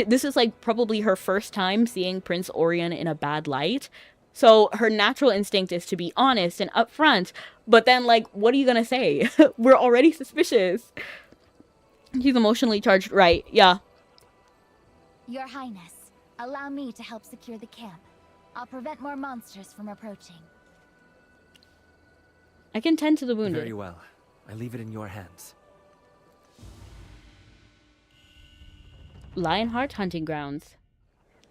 This is like probably her first time seeing Prince Orion in a bad light. So her natural instinct is to be honest and upfront. But then, like, what are you gonna say? We're already suspicious. He's emotionally charged, right? Yeah. Your Highness, allow me to help secure the camp. I'll prevent more monsters from approaching. I can tend to the wounded. Very well. I leave it in your hands. Lionheart hunting grounds.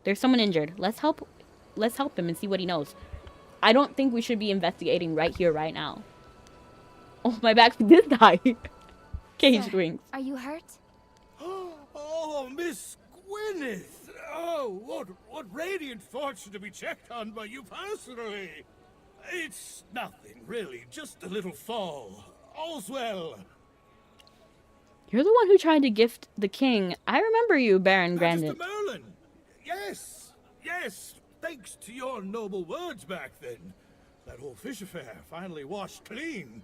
There's someone injured. Let's help him and see what he knows. I don't think we should be investigating right here, right now. Oh, my back did die. Caged Sir, wings. Are you hurt? Oh, Miss Gwyneth! Oh, what radiant fortune to be checked on by you personally! It's nothing, really. Just a little fall. All's well. You're the one who tried to gift the king. I remember you, Baron Magister Grandin. Merlin! Yes! Thanks to your noble words back then. That whole fish affair finally washed clean.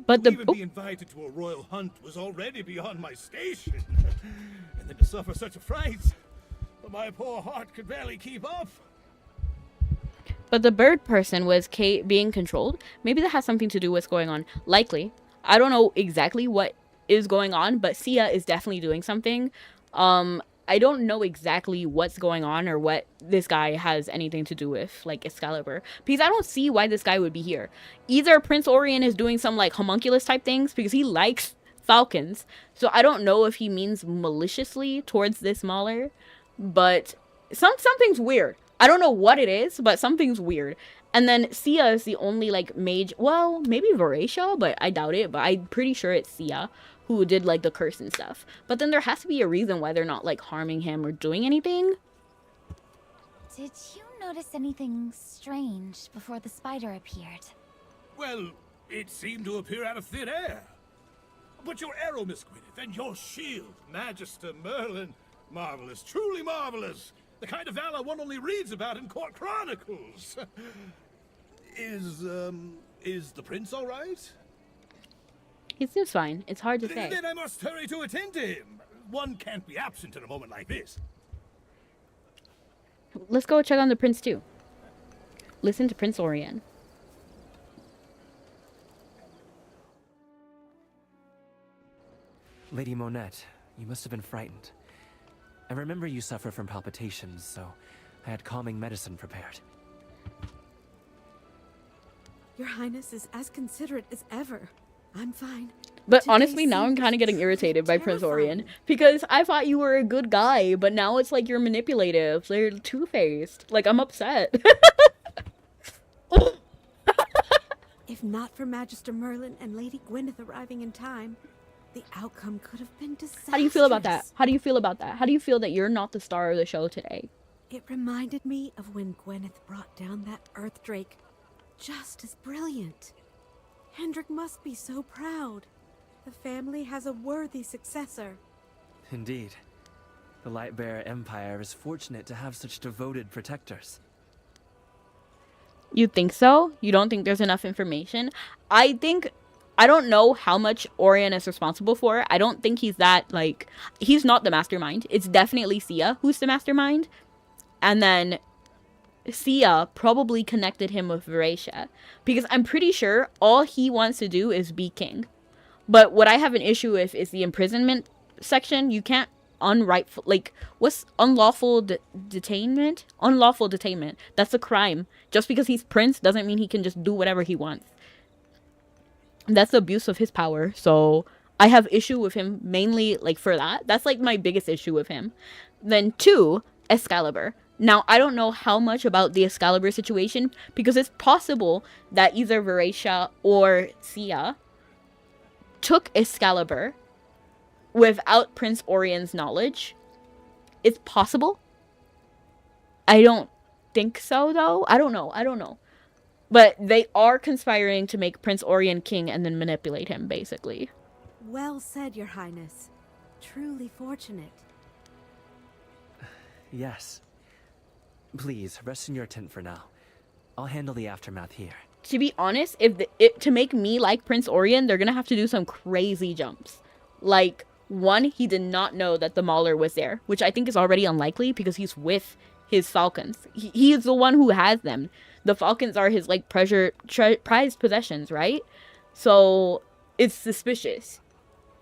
But To even be invited to a royal hunt was already beyond my station. And then to suffer such a fright, my poor heart could barely keep up. But the bird person was being controlled. Maybe that has something to do with what's going on. Likely. I don't know exactly what is going on, but Sia is definitely doing something. I don't know exactly what's going on or what this guy has anything to do with, like, Excalibur. Because I don't see why this guy would be here. Either Prince Orion is doing some, like, homunculus type things, because he likes falcons. So I don't know if he means maliciously towards this Mauler. But something's weird. I don't know what it is, but something's weird. And then Sia is the only like mage. Well, maybe Veracia, but I doubt it. But I'm pretty sure it's Sia who did like the curse and stuff. But then there has to be a reason why they're not like harming him or doing anything. Did you notice anything strange before the spider appeared? Well, it seemed to appear out of thin air. But your arrow, Miss Gwyneth, and your shield, Magister Merlin, marvelous, truly marvelous. The kind of valor one only reads about in court chronicles. Is the prince all right? He seems fine. It's hard to say. Then I must hurry to attend to him. One can't be absent in a moment like this. Let's go check on the prince too. Listen to Prince Orion. Lady Monette, you must have been frightened. I remember you suffer from palpitations, so I had calming medicine prepared. Your Highness is as considerate as ever. I'm fine. But Today honestly, now I'm seems kind of getting truly irritated by Prince Orion. terrifying. Because I thought you were a good guy, but now it's like you're manipulative. You're two-faced. Like, I'm upset. If not for Magister Merlin and Lady Gwyneth arriving in time, the outcome could have been disastrous. How do you feel about that? How do you feel about that? How do you feel that you're not the star of the show today? It reminded me of when Gwyneth brought down that Earth Drake. Just as brilliant. Hendrik must be so proud. The family has a worthy successor. Indeed. The Lightbearer Empire is fortunate to have such devoted protectors. You think so? You don't think there's enough information? I don't know how much Orion is responsible for. I don't think he's that, like, he's not the mastermind. It's definitely Sia who's the mastermind. And then Sia probably connected him with Veracia. Because I'm pretty sure all he wants to do is be king. But what I have an issue with is the imprisonment section. You can't unrightful, like, what's unlawful detainment? Unlawful detainment. That's a crime. Just because he's prince doesn't mean he can just do whatever he wants. That's the abuse of his power. So I have issue with him mainly like for that. That's like my biggest issue with him. Then 2, Excalibur. Now, I don't know how much about the Excalibur situation because it's possible that either Veracia or Sia took Excalibur without Prince Orion's knowledge. It's possible. I don't think so, though. I don't know. But they are conspiring to make Prince Orion king and then manipulate him, basically. Well said, Your Highness. Truly fortunate. Yes. Please, rest in your tent for now. I'll handle the aftermath here. To be honest, to make me like Prince Orion, they're gonna have to do some crazy jumps. Like, 1, he did not know that the Mauler was there, which I think is already unlikely because he's with his falcons. He is the one who has them. The falcons are his, like, prized possessions, right? So, it's suspicious.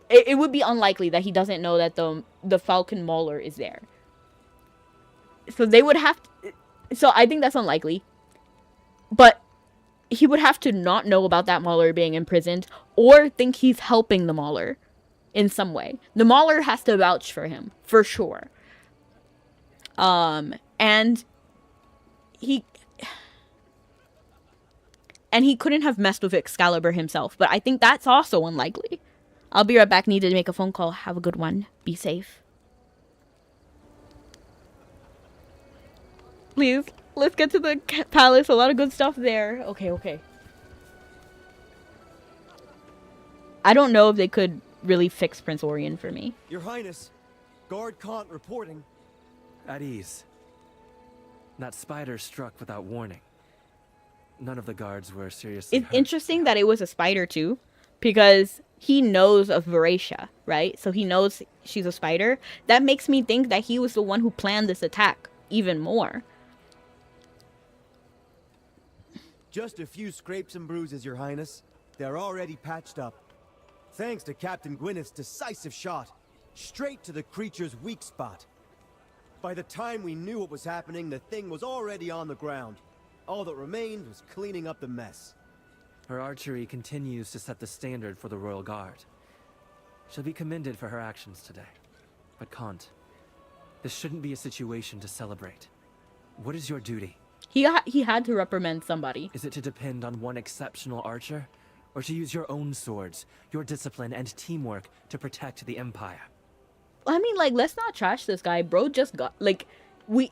It would be unlikely that he doesn't know that the falcon Mauler is there. So they would have to, so I think that's unlikely. But he would have to not know about that Mauler being imprisoned or think he's helping the Mauler in some way. The Mauler has to vouch for him, for sure. And he couldn't have messed with Excalibur himself, but I think that's also unlikely. I'll be right back. Need to make a phone call. Have a good one. Be safe. Please, let's get to the palace. A lot of good stuff there. Okay. I don't know if they could really fix Prince Orion for me. Your Highness, Guard Kant reporting. At ease. That spider struck without warning. None of the guards were seriously It's hurt. interesting that it was a spider too, because he knows of Veracia, right? So he knows she's a spider. That makes me think that he was the one who planned this attack even more. Just a few scrapes and bruises, Your Highness. They're already patched up. Thanks to Captain Gwyneth's decisive shot. Straight to the creature's weak spot. By the time we knew what was happening, the thing was already on the ground. All that remained was cleaning up the mess. Her archery continues to set the standard for the Royal Guard. She'll be commended for her actions today. But Kant, this shouldn't be a situation to celebrate. What is your duty? He had to reprimand somebody. Is it to depend on one exceptional archer? Or to use your own swords, your discipline, and teamwork to protect the Empire? I mean, like, let's not trash this guy. Bro just got, like,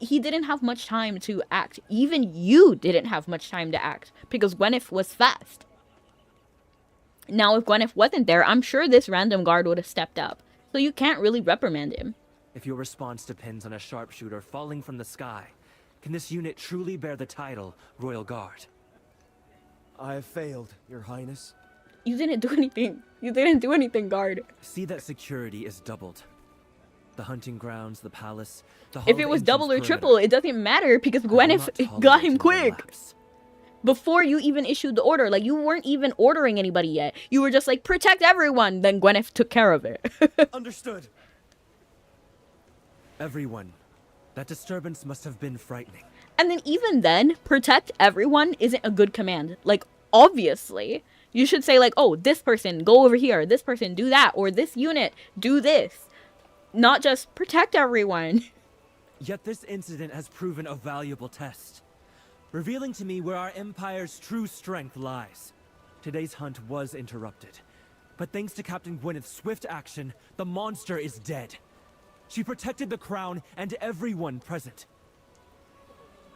he didn't have much time to act. Even you didn't have much time to act. Because Gwyneth was fast. Now, if Gwyneth wasn't there, I'm sure this random guard would have stepped up. So you can't really reprimand him. If your response depends on a sharpshooter falling from the sky, can this unit truly bear the title Royal Guard? I have failed, Your Highness. You didn't do anything. You didn't do anything, guard. See that security is doubled. The hunting grounds, the palace, the Hall If of it was Ancients double or perimeter. triple, it doesn't matter because I will Gwyneth not got tolerate him another quick. lapse. Before you even issued the order. Like, you weren't even ordering anybody yet. You were just like, protect everyone. Then Gwyneth took care of it. Understood. Everyone. That disturbance must have been frightening. And then even then, protect everyone isn't a good command. Like, obviously. You should say like, oh, this person, go over here. This person, do that. Or this unit, do this. Not just protect everyone. Yet this incident has proven a valuable test, revealing to me where our Empire's true strength lies. Today's hunt was interrupted, but thanks to Captain Gwyneth's swift action, the monster is dead. She protected the crown and everyone present.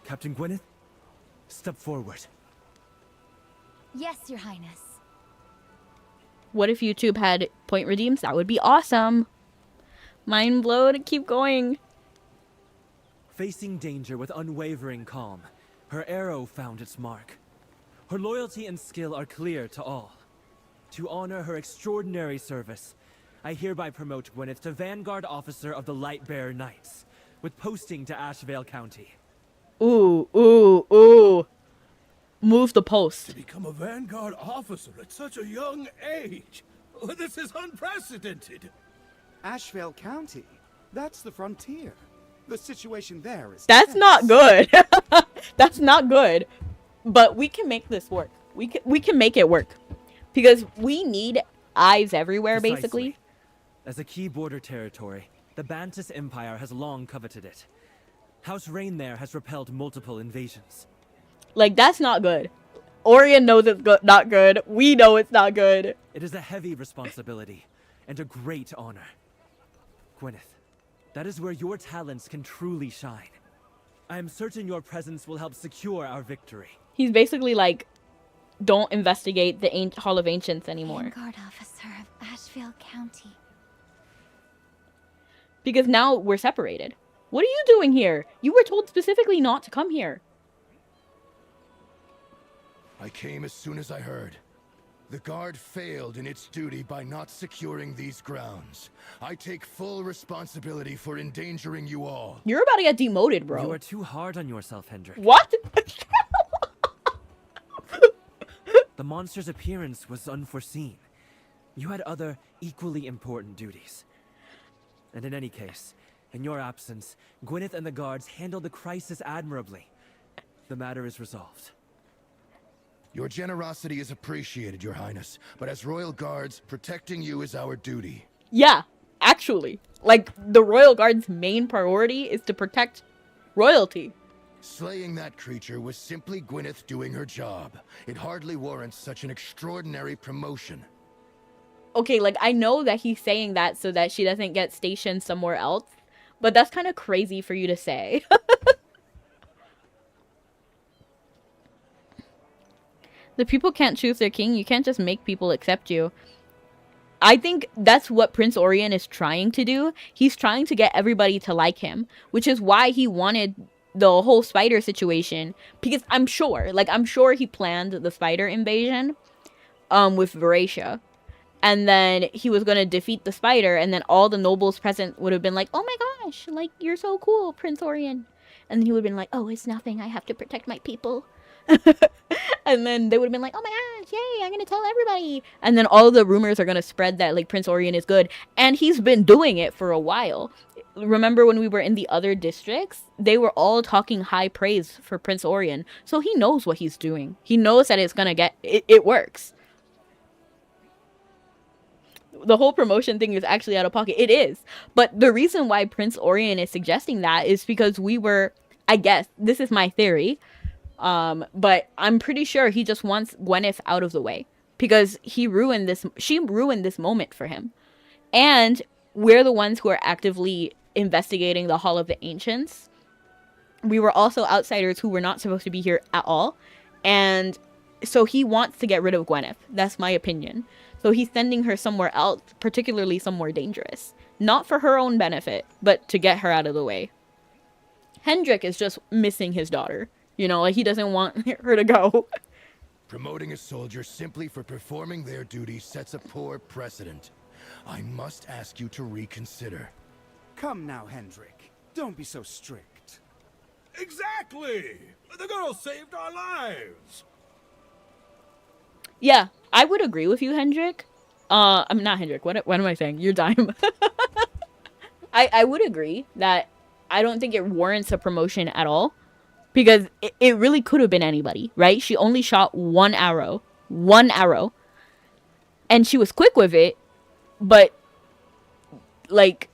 Captain Gwyneth, step forward. Yes, Your Highness. What if YouTube had point redeems? That would be awesome. Mind blown. Keep going. Facing danger with unwavering calm, her arrow found its mark. Her loyalty and skill are clear to all. To honor her extraordinary service, I hereby promote Gwyneth to Vanguard Officer of the Lightbearer Knights, with posting to Ashvale County. Ooh, ooh, ooh. Move the post. To become a Vanguard officer at such a young age. This is unprecedented. Ashvale County. That's the frontier. The situation there is That's tense. not good. That's not good. But we can make this work. We can make it work. Because we need eyes everywhere, basically. Precisely. As a key border territory, the Bantus Empire has long coveted it. House Rain there has repelled multiple invasions. Like, that's not good. Orion knows it's not good. We know it's not good. It is a heavy responsibility, and a great honor. Gwyneth, that is where your talents can truly shine. I am certain your presence will help secure our victory. He's basically like, don't investigate the Hall of Ancients anymore. Vanguard Officer of Ashvale County. Because now we're separated. What are you doing here? You were told specifically not to come here. I came as soon as I heard. The guard failed in its duty by not securing these grounds. I take full responsibility for endangering you all. You're about to get demoted, bro. You are too hard on yourself, Hendrik. What? The monster's appearance was unforeseen. You had other, equally important duties. And in any case, in your absence, Gwyneth and the guards handled the crisis admirably. The matter is resolved. Your generosity is appreciated, Your Highness, but as Royal Guards, protecting you is our duty. Yeah, actually. Like, the Royal Guard's main priority is to protect royalty. Slaying that creature was simply Gwyneth doing her job. It hardly warrants such an extraordinary promotion. Okay, like, I know that he's saying that so that she doesn't get stationed somewhere else, but that's kind of crazy for you to say. The people can't choose their king. You can't just make people accept you. I think that's what Prince Orion is trying to do. He's trying to get everybody to like him, which is why he wanted the whole spider situation. Because I'm sure he planned the spider invasion with Veracia. And then he was going to defeat the spider, and then all the nobles present would have been like, oh my gosh, like, you're so cool, Prince Orion. And then he would have been like, oh, it's nothing. I have to protect my people. And then they would have been like, oh my gosh, yay, I'm gonna tell everybody. And then all the rumors are gonna spread that like Prince Orion is good, and he's been doing it for a while. Remember when we were in the other districts, they were all talking high praise for Prince Orion, so he knows what he's doing. He knows that it's gonna get it works. The whole promotion thing is actually out of pocket. It is, but the reason why Prince Orion is suggesting that is because I guess this is my theory. But I'm pretty sure he just wants Gwyneth out of the way because she ruined this moment for him. And we're the ones who are actively investigating the Hall of the Ancients. We were also outsiders who were not supposed to be here at all. And so he wants to get rid of Gwyneth. That's my opinion. So he's sending her somewhere else, particularly somewhere dangerous. Not for her own benefit, but to get her out of the way. Hendrik is just missing his daughter. You know, like he doesn't want her to go. Promoting a soldier simply for performing their duty sets a poor precedent. I must ask you to reconsider. Come now, Hendrik. Don't be so strict. Exactly! The girl saved our lives! Yeah, I would agree with you, Hendrik. I'm not Hendrik. What am I saying? You're Dime. I would agree that I don't think it warrants a promotion at all. Because it really could have been anybody, right? She only shot one arrow. One arrow. And she was quick with it. But, like,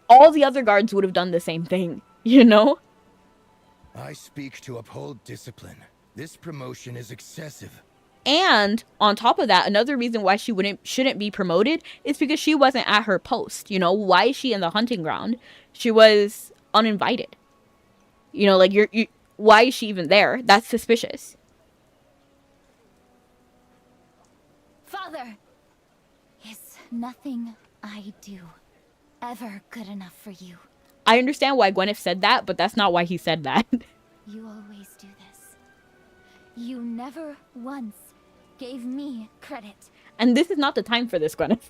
all the other guards would have done the same thing, you know? I speak to uphold discipline. This promotion is excessive. And on top of that, another reason why she shouldn't be promoted is because she wasn't at her post. You know, why is she in the hunting ground? She was uninvited. You know, like, why is she even there? That's suspicious. Father, is nothing I do ever good enough for you? I understand why Gwyneth said that, but that's not why he said that. You always do this. You never once gave me credit. And this is not the time for this, Gwyneth.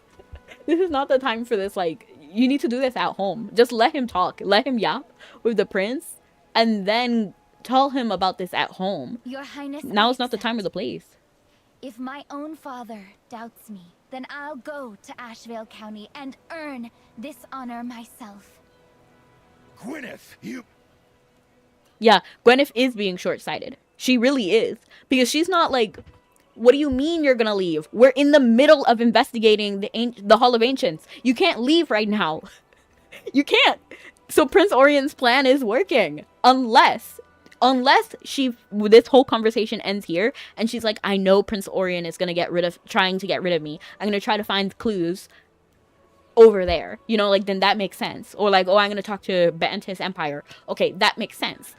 This is not the time for this, like, you need to do this at home. Just let him talk. Let him yap with the prince. And then tell him about this at home. Your Highness, now is not the time or the place. If my own father doubts me, then I'll go to Ashvale County and earn this honor myself. Gwyneth, you... Yeah, Gwyneth is being short-sighted. She really is. Because she's not like, what do you mean you're gonna leave? We're in the middle of investigating the Hall of Ancients. You can't leave right now. You can't. So Prince Orion's plan is working. Unless this whole conversation ends here and she's like, I know Prince Orion is trying to get rid of me. I'm gonna try to find clues over there. You know, like, then that makes sense. Or like, oh, I'm gonna talk to Ba'antis Empire. Okay, that makes sense.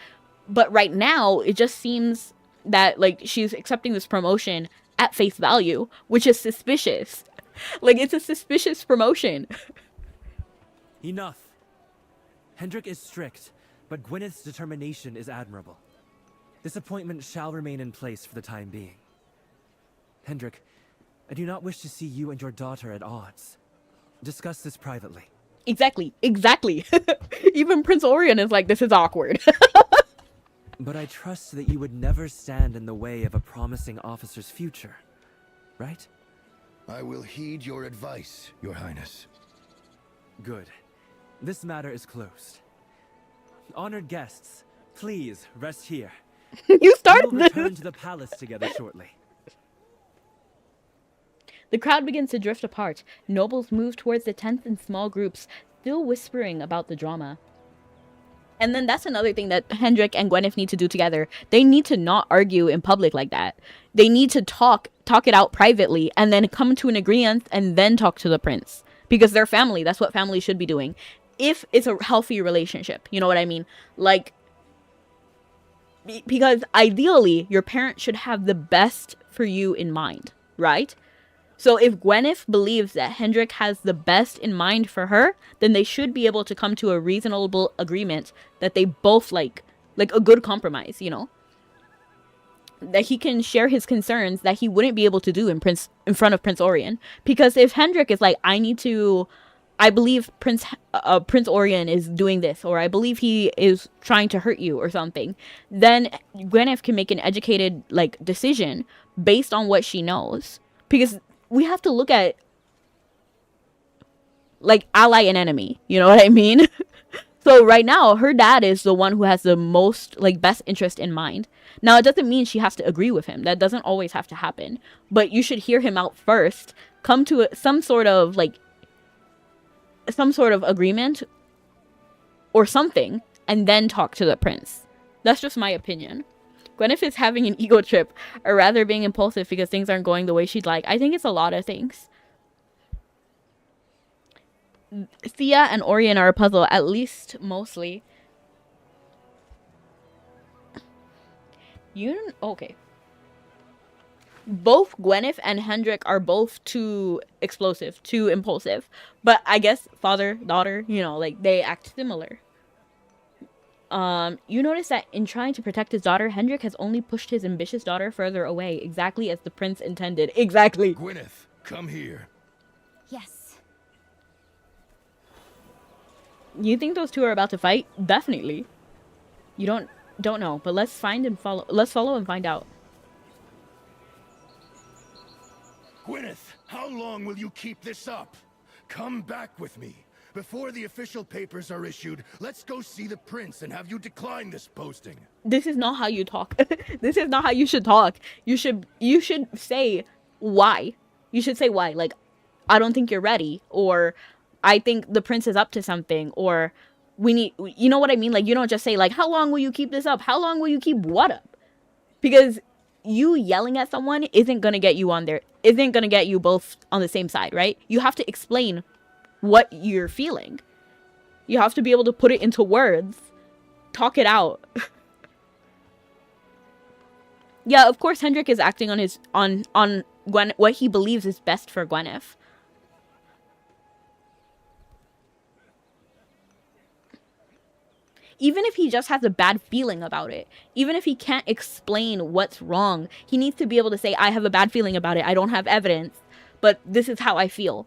But right now, it just seems that, like, she's accepting this promotion at face value, which is suspicious. Like, it's a suspicious promotion. Enough. Hendrik is strict, but Gwyneth's determination is admirable. This appointment shall remain in place for the time being. Hendrik, I do not wish to see you and your daughter at odds. Discuss this privately. Exactly. Even Prince Orion is like, this is awkward. But I trust that you would never stand in the way of a promising officer's future, right? I will heed your advice, Your Highness. Good. This matter is closed. Honored guests, please rest here. You started We'll return to the palace together shortly. The crowd begins to drift apart. Nobles move towards the tents in small groups, still whispering about the drama. And then that's another thing that Hendrik and Gwyneth need to do together. They need to not argue in public like that. They need to talk it out privately and then come to an agreement and then talk to the prince. Because they're family. That's what family should be doing. If it's a healthy relationship. You know what I mean? Like, because ideally, your parent should have the best for you in mind, right? So if Gwyneth believes that Hendrik has the best in mind for her, then they should be able to come to a reasonable agreement that they both like a good compromise, you know? That he can share his concerns that he wouldn't be able to do in front of Prince Orion. Because if Hendrik is like, I believe Prince Orion is doing this, or I believe he is trying to hurt you or something, then Gwyneth can make an educated, like, decision based on what she knows. Because we have to look at, like, ally and enemy. You know what I mean? So right now, her dad is the one who has the most, like, best interest in mind. Now, it doesn't mean she has to agree with him. That doesn't always have to happen. But you should hear him out first. Come to some sort of agreement or something. and then talk to the prince. That's just my opinion. Gwyneth is having an ego trip, or rather being impulsive because things aren't going the way she'd like. I think it's a lot of things. Thea and Orion are a puzzle, at least mostly. Okay. Both Gwyneth and Hendrik are both too explosive, too impulsive. But I guess father, daughter, you know, like they act similar. You notice that in trying to protect his daughter, Hendrik has only pushed his ambitious daughter further away, exactly as the prince intended. Exactly. Gwyneth, come here. Yes. You think those two are about to fight? Definitely. You don't know, but let's follow and find out. Gwyneth, how long will you keep this up? Come back with me. Before the official papers are issued, let's go see the prince and have you decline this posting. This is not how you talk. This is not how you should talk. You should say why. You should say why. Like, I don't think you're ready, or I think the prince is up to something, or we need, you know what I mean? Like, you don't just say like, how long will you keep this up? How long will you keep what up? Because you yelling at someone isn't going to get you on there. Isn't going to get you both on the same side, right? You have to explain what you're feeling. You have to be able to put it into words. Talk it out. Yeah, of course Hendrik is acting on his on Gwen, what he believes is best for Gwyneth. Even if he just has a bad feeling about it, even if he can't explain what's wrong, he needs to be able to say, I have a bad feeling about it. I don't have evidence, but this is how I feel.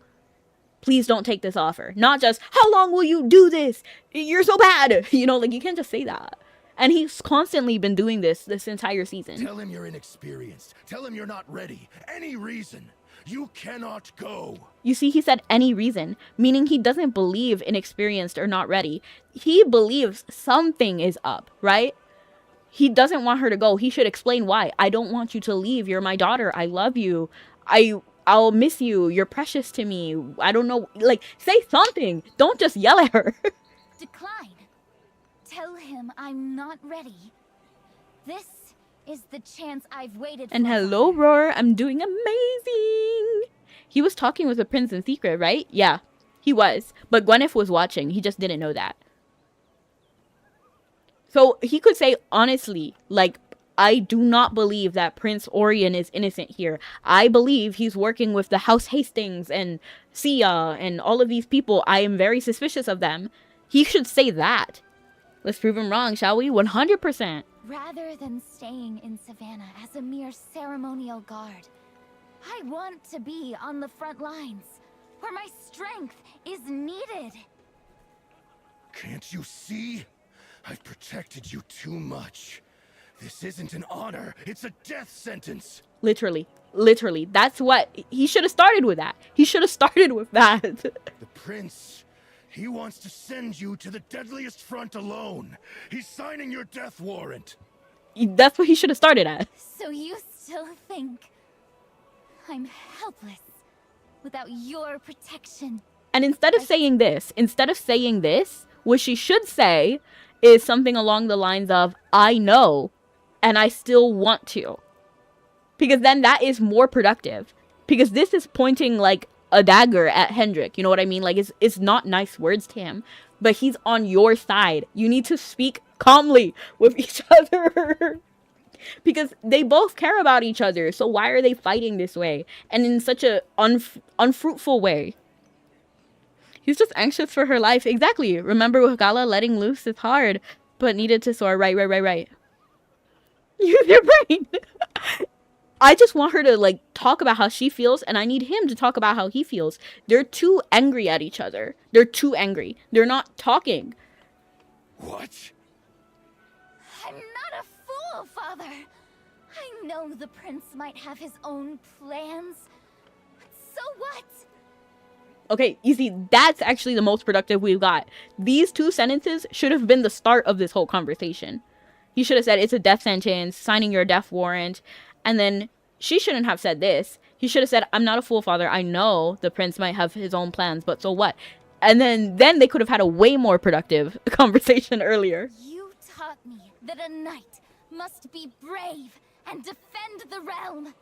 Please don't take this offer. Not just, how long will you do this? You're so bad. You know, like, you can't just say that. And he's constantly been doing this entire season. Tell him you're inexperienced. Tell him you're not ready. Any reason. You cannot go. You see, he said any reason, meaning he doesn't believe inexperienced or not ready. He believes something is up, right? He doesn't want her to go. He should explain why. I don't want you to leave. You're my daughter. I love you. I'll miss you. You're precious to me. I don't know. Like, say something. Don't just yell at her. Decline. Tell him I'm not ready. This is the chance I've waited for. And hello, Roar. I'm doing amazing. He was talking with the prince in secret, right? Yeah, he was. But Gwyneth was watching. He just didn't know that. So he could say, honestly, like, I do not believe that Prince Orion is innocent here. I believe he's working with the House Hastings and Sia and all of these people. I am very suspicious of them. He should say that. Let's prove him wrong, shall we? 100%. Rather than staying in Savannah as a mere ceremonial guard, I want to be on the front lines, where my strength is needed. Can't you see? I've protected you too much. This isn't an honor, it's a death sentence. Literally. Literally. That's what... He should have started with that. He should have started with that. The prince, he wants to send you to the deadliest front alone. He's signing your death warrant. That's what he should have started at. So you still think I'm helpless without your protection? And instead of saying this, what she should say is something along the lines of, I know, and I still want to. Because then that is more productive. Because this is pointing like a dagger at Hendrik. You know what I mean? Like, it's not nice words to him. But he's on your side. You need to speak calmly with each other. Because they both care about each other. So why are they fighting this way? And in such a unfruitful way. He's just anxious for her life. Exactly. Remember with Gala, letting loose is hard, but needed to soar. Right. Use your brain. I just want her to, like, talk about how she feels, and I need him to talk about how he feels. They're too angry at each other. They're too angry. They're not talking. What? I'm not a fool, Father. I know the prince might have his own plans. So what? Okay, you see, that's actually the most productive we've got. These two sentences should have been the start of this whole conversation. He should have said, it's a death sentence, signing your death warrant. And then she shouldn't have said this. He should have said, I'm not a fool, Father. I know the prince might have his own plans, but so what? And then they could have had a way more productive conversation earlier. You taught me that a knight must be brave and defend the realm.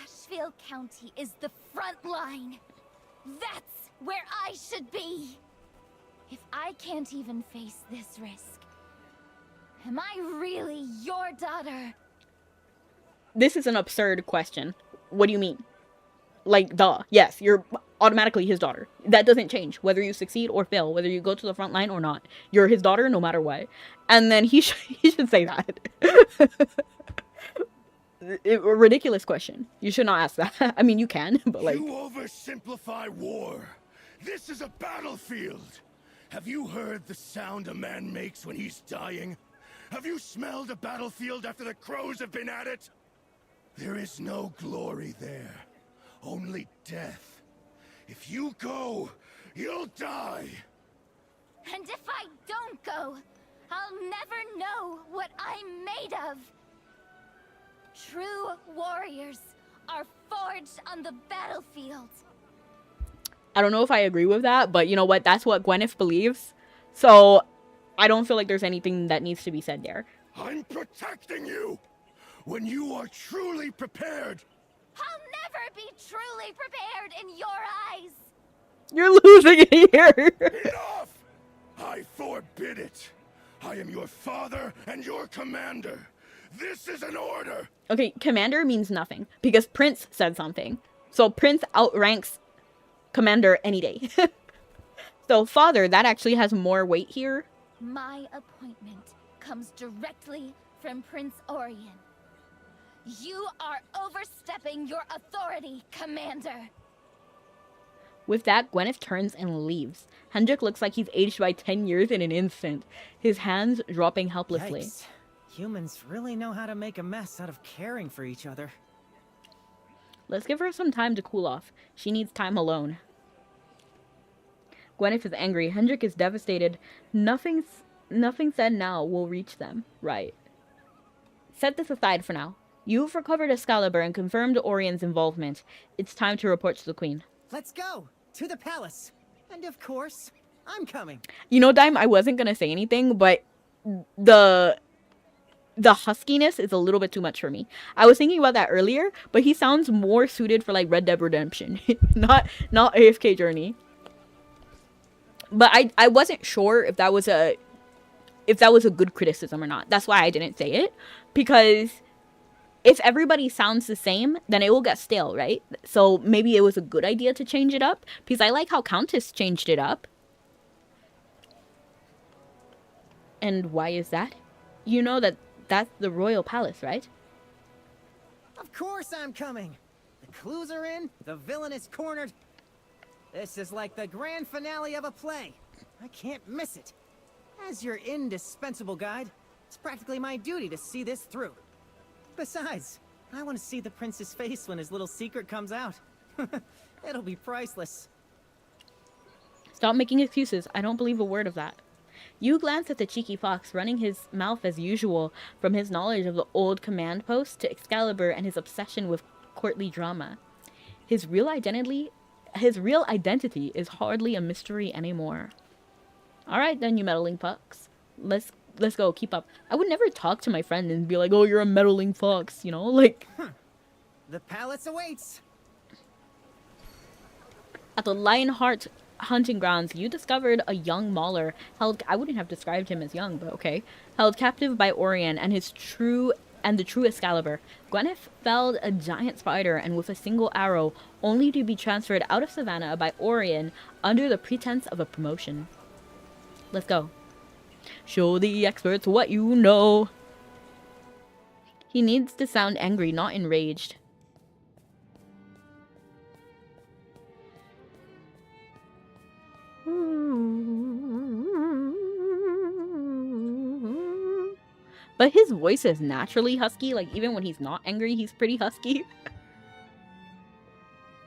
Asheville County is the front line. That's where I should be. If I can't even face this risk, am I really your daughter? This is an absurd question. What do you mean? Like, duh. Yes, you're automatically his daughter. That doesn't change whether you succeed or fail, whether you go to the front line or not. You're his daughter no matter what. And then he should say that. A ridiculous question. You should not ask that. I mean, you can, but like... You oversimplify war. This is a battlefield. Have you heard the sound a man makes when he's dying? Have you smelled a battlefield after the crows have been at it? There is no glory there. Only death. If you go, you'll die. And if I don't go, I'll never know what I'm made of. True warriors are forged on the battlefield. I don't know if I agree with that, but you know what? That's what Gwyneth believes. So I don't feel like there's anything that needs to be said there. I'm protecting you. When you are truly prepared. I'll never be truly prepared in your eyes. You're losing it here. Enough! I forbid it. I am your father and your commander. This is an order. Okay, commander means nothing because Prince said something. So Prince outranks commander any day. So father, that actually has more weight here. My appointment comes directly from Prince Orion. You are overstepping your authority, Commander. With that, Gwyneth turns and leaves. Hendrik looks like he's aged by 10 years in an instant, his hands dropping helplessly. Yikes. Humans really know how to make a mess out of caring for each other. Let's give her some time to cool off. She needs time alone. Gwyneth is angry. Hendrik is devastated. Nothing said now will reach them. Right. Set this aside for now. You've recovered Excalibur and confirmed Orion's involvement. It's time to report to the Queen. Let's go! To the palace! And of course, I'm coming! You know, Dime, I wasn't gonna say anything, but the huskiness is a little bit too much for me. I was thinking about that earlier, but he sounds more suited for like Red Dead Redemption, not AFK Journey. But I wasn't sure if that was a good criticism or not. That's why I didn't say it, because if everybody sounds the same, then it will get stale, right? So maybe it was a good idea to change it up, because I like how Countess changed it up. And why is that? You know that's the royal palace, right? Of course I'm coming! The clues are in, the villain is cornered. This is like the grand finale of a play. I can't miss it. As your indispensable guide, it's practically my duty to see this through. Besides, I want to see the prince's face when his little secret comes out. It'll be priceless. Stop making excuses. I don't believe a word of that. You glance at the cheeky fox, running his mouth as usual from his knowledge of the old command post to Excalibur and his obsession with courtly drama. His real identity is hardly a mystery anymore. Alright then, you meddling fox. Let's go, keep up. I would never talk to my friend and be like, oh, you're a meddling fox, you know? Like... The palace awaits! At the Lionheart hunting grounds, you discovered a young mauler held... I wouldn't have described him as young, but okay. Held captive by Orion and the true Excalibur. Gwyneth felled a giant spider and with a single arrow, only to be transferred out of Savannah by Orion under the pretense of a promotion. Let's go. Show the experts what you know. He needs to sound angry, not enraged. But his voice is naturally husky. Like, even when he's not angry, he's pretty husky.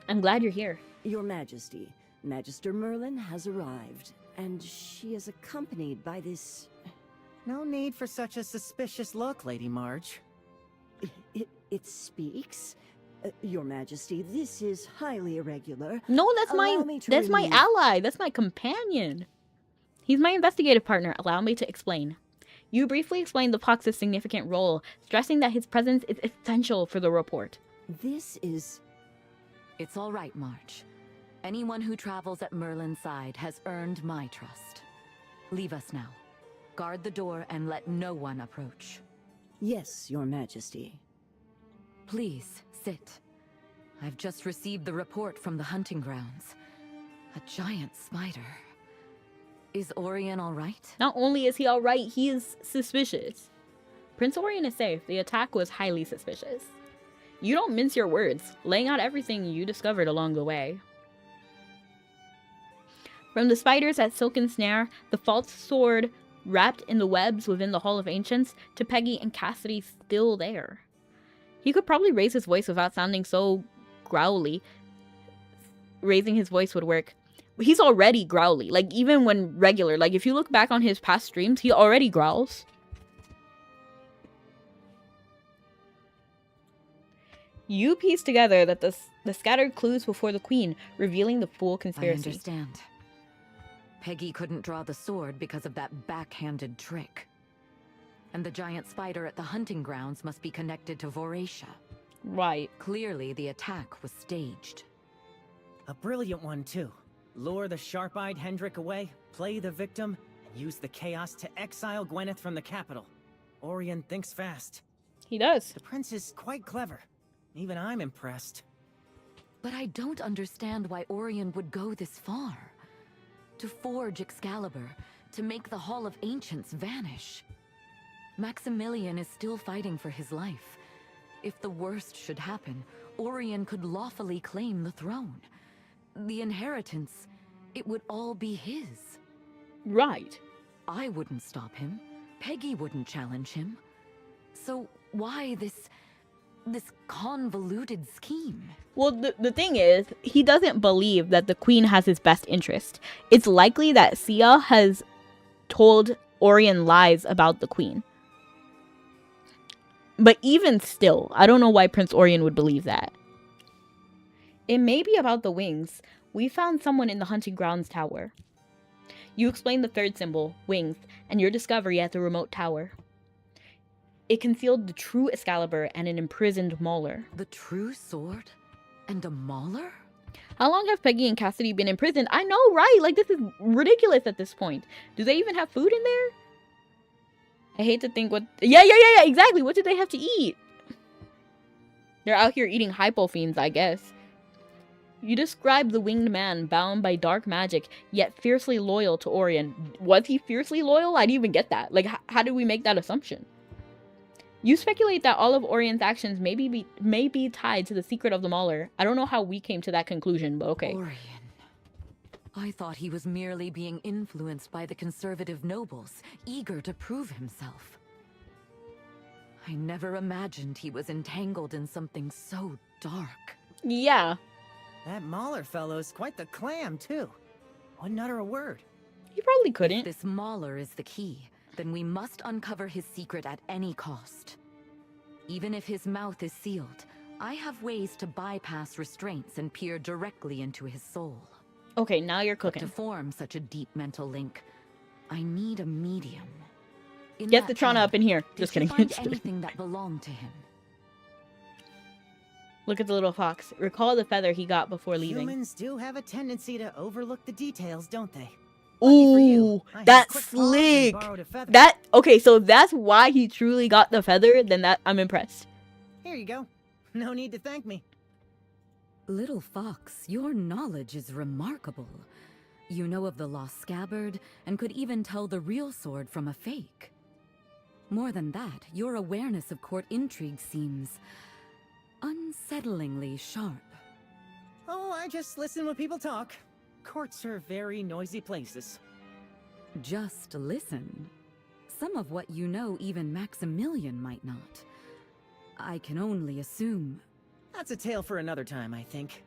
I'm glad you're here. Your Majesty, Magister Merlin has arrived, and she is accompanied by this... No need for such a suspicious look, Lady Marge. It speaks? Your Majesty, this is highly irregular. No, that's Allow me to my remove- ally. That's my companion. He's my investigative partner. Allow me to explain. You briefly explained the Fox's significant role, stressing that his presence is essential for the report. This is... It's all right, March. Anyone who travels at Merlin's side has earned my trust. Leave us now. Guard the door and let no one approach. Yes, Your Majesty. Please, sit. I've just received the report from the hunting grounds. A giant spider. Is Orion all right? Not only is he all right, he is suspicious. Prince Orion is safe. The attack was highly suspicious. You don't mince your words, laying out everything you discovered along the way. From the spiders at Silken Snare, the false sword wrapped in the webs within the Hall of Ancients, to Peggy and Cassidy still there. He could probably raise his voice without sounding so growly. Raising his voice would work. He's already growly, like even when regular. Like if you look back on his past streams, he already growls. You piece together that the scattered clues before the Queen, revealing the full conspiracy. I understand. Peggy couldn't draw the sword because of that backhanded trick. And the giant spider at the hunting grounds must be connected to Voratia. Right. Clearly, the attack was staged. A brilliant one, too. Lure the sharp-eyed Hendrik away, play the victim, and use the chaos to exile Gwyneth from the capital. Orion thinks fast. He does. The prince is quite clever. Even I'm impressed. But I don't understand why Orion would go this far. To forge Excalibur, to make the Hall of Ancients vanish. Maximilian is still fighting for his life. If the worst should happen, Orion could lawfully claim the throne. The inheritance, it would all be his. Right. I wouldn't stop him. Peggy wouldn't challenge him. So why this convoluted scheme? Well, the thing is, he doesn't believe that the Queen has his best interest. It's likely that Sia has told Orion lies about the Queen. But even still, I don't know why Prince Orion would believe that. It may be about the wings. We found someone in the hunting grounds tower. You explained the third symbol, wings, and your discovery at the remote tower. It concealed the true Excalibur and an imprisoned Mauler. The true sword? And a Mauler? How long have Peggy and Cassidy been imprisoned? I know, right? Like, this is ridiculous at this point. Do they even have food in there? I hate to think what... Yeah, exactly. What did they have to eat? They're out here eating hypo-fiends, I guess. You described the winged man bound by dark magic, yet fiercely loyal to Orion. Was he fiercely loyal? I didn't even get that. Like, how did we make that assumption? You speculate that all of Orion's actions may be tied to the secret of the Mauler. I don't know how we came to that conclusion, but okay. Orion. I thought he was merely being influenced by the conservative nobles, eager to prove himself. I never imagined he was entangled in something so dark. Yeah. That Mauler fellow's quite the clam, too. Wouldn't utter a word. He probably couldn't. If this Mauler is the key, then we must uncover his secret at any cost. Even if his mouth is sealed, I have ways to bypass restraints and peer directly into his soul. Okay, now you're cooking. But to form such a deep mental link, I need a medium. Get the Trana up in here. Just kidding. Did you find anything that belonged to him? Look at the little fox. Recall the feather he got before leaving. Humans do have a tendency to overlook the details, don't they? Ooh, that's slick. Okay, so if that's why he truly got the feather, then I'm impressed. Here you go. No need to thank me. Little fox, your knowledge is remarkable. You know of the lost scabbard, and could even tell the real sword from a fake. More than that, your awareness of court intrigue seems unsettlingly sharp. Oh, I just listen when people talk. Courts are very noisy places. Just listen. Some of what you know even Maximilian might not. I can only assume. That's a tale for another time, I think.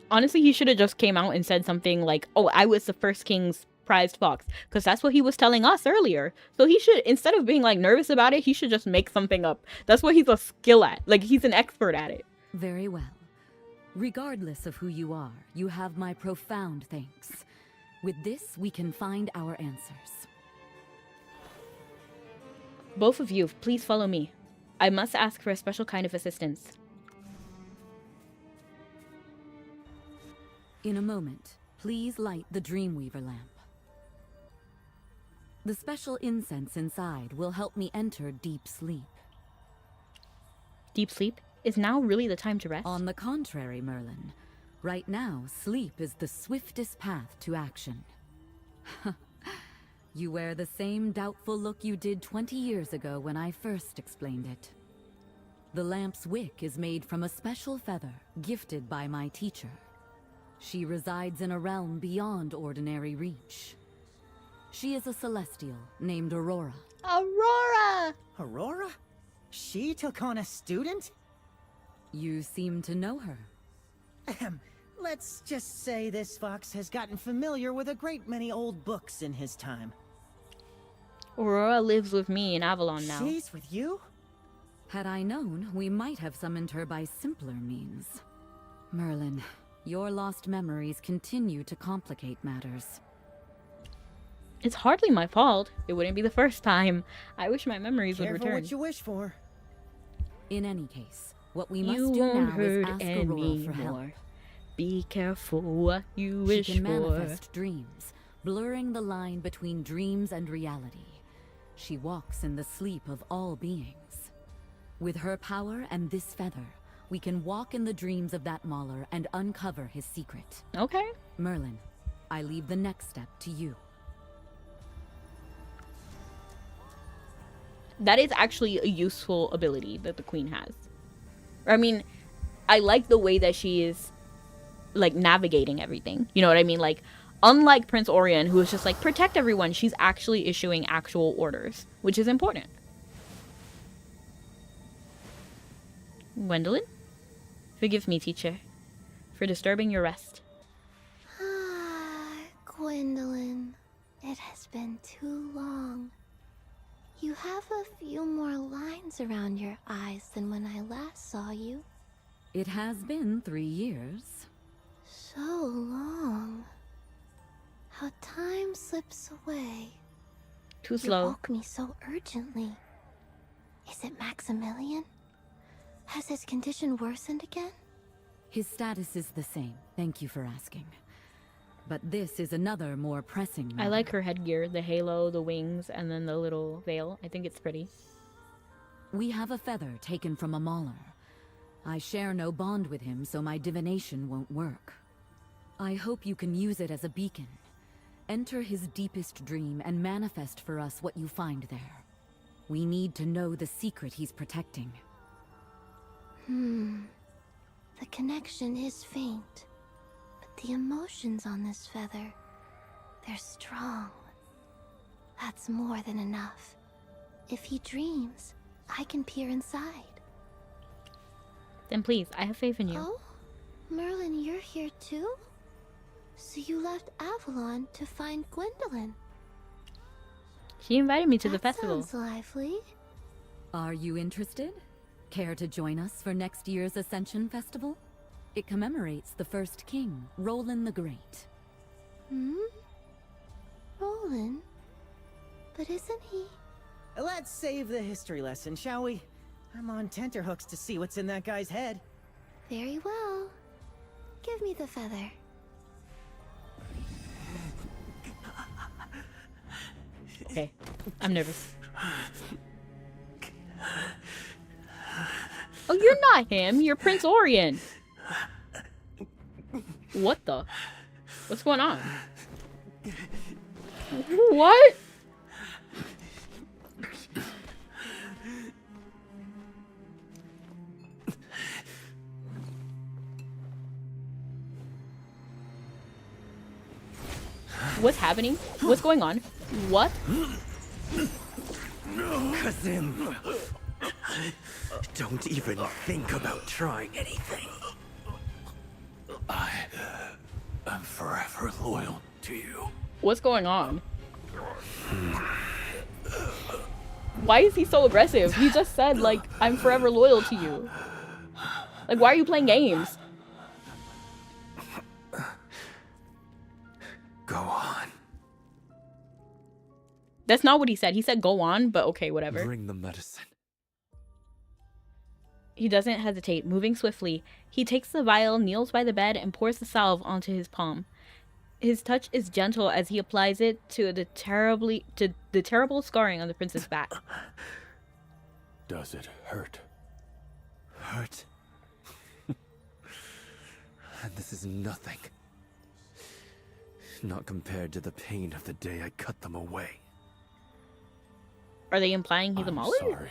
Honestly, he should have just came out and said something like, oh, I was the first king's prized fox. Because that's what he was telling us earlier. So he should, instead of being like nervous about it, he should just make something up. That's what he's a skill at. Like, he's an expert at it. Very well. Regardless of who you are, you have my profound thanks. With this, we can find our answers. Both of you, please follow me. I must ask for a special kind of assistance. In a moment, please light the Dreamweaver lamp. The special incense inside will help me enter deep sleep. Deep sleep? Is now really the time to rest? On the contrary, Merlin. Right now, sleep is the swiftest path to action. You wear the same doubtful look you did 20 years ago when I first explained it. The lamp's wick is made from a special feather gifted by my teacher. She resides in a realm beyond ordinary reach. She is a celestial named Aurora. Aurora! Aurora? She took on a student? You seem to know her. Ahem. Let's just say this fox has gotten familiar with a great many old books in his time. Aurora lives with me in Avalon now. She's with you? Had I known, we might have summoned her by simpler means. Merlin, your lost memories continue to complicate matters. It's hardly my fault. It wouldn't be the first time. I wish my memories would Careful return. what you wish for. In any case, what we must do now is ask Aurora for help. Be careful what you wish for. She can manifest dreams, blurring the line between dreams and reality. She walks in the sleep of all beings. With her power and this feather, we can walk in the dreams of that Mauler and uncover his secret. Okay. Merlin, I leave the next step to you. That is actually a useful ability that the queen has. I mean, I like the way that she is, like, navigating everything. You know what I mean? Like, unlike Prince Orion, who is just like, protect everyone, she's actually issuing actual orders, which is important. Gwendolyn? Forgive me, teacher, for disturbing your rest. Ah, Gwendolyn. It has been too long. You have a few more lines around your eyes than when I last saw you. It has been 3 years. So long. How time slips away. Too slow. You woke me so urgently. Is it Maximilian? Has his condition worsened again? His status is the same. Thank you for asking. But this is another more pressing matter. I like her headgear, the halo, the wings, and then the little veil. I think it's pretty. We have a feather taken from a Mauler. I share no bond with him, so my divination won't work. I hope you can use it as a beacon. Enter his deepest dream and manifest for us what you find there. We need to know the secret he's protecting. The connection is faint. But the emotions on this feather, they're strong. That's more than enough. If he dreams, I can peer inside. Then please, I have faith in you. Oh? Merlin, you're here too? So you left Avalon to find Gwendolyn. She invited me to the festival. Sounds lively. Are you interested? Care to join us for next year's Ascension Festival? It commemorates the first king, Roland the Great. Roland? But isn't he? Let's save the history lesson, shall we? I'm on tenterhooks to see what's in that guy's head. Very well. Give me the feather. Okay, I'm nervous. Oh, you're not him. You're Prince Orion. What the? What's going on? What? What's happening? What's going on? What? Kazim, don't even think about trying anything. I'm forever loyal to you. What's going on? Why is he so aggressive? He just said, like, I'm forever loyal to you. Like, why are you playing games? Go on. That's not what he said. He said go on, but okay, whatever. Bring the medicine. He doesn't hesitate, moving swiftly. He takes the vial, kneels by the bed, and pours the salve onto his palm. His touch is gentle as he applies it to the terrible scarring on the prince's back. Does it hurt? Hurt? And this is nothing. Not compared to the pain of the day I cut them away. Are they implying he's a Mauler? Sorry.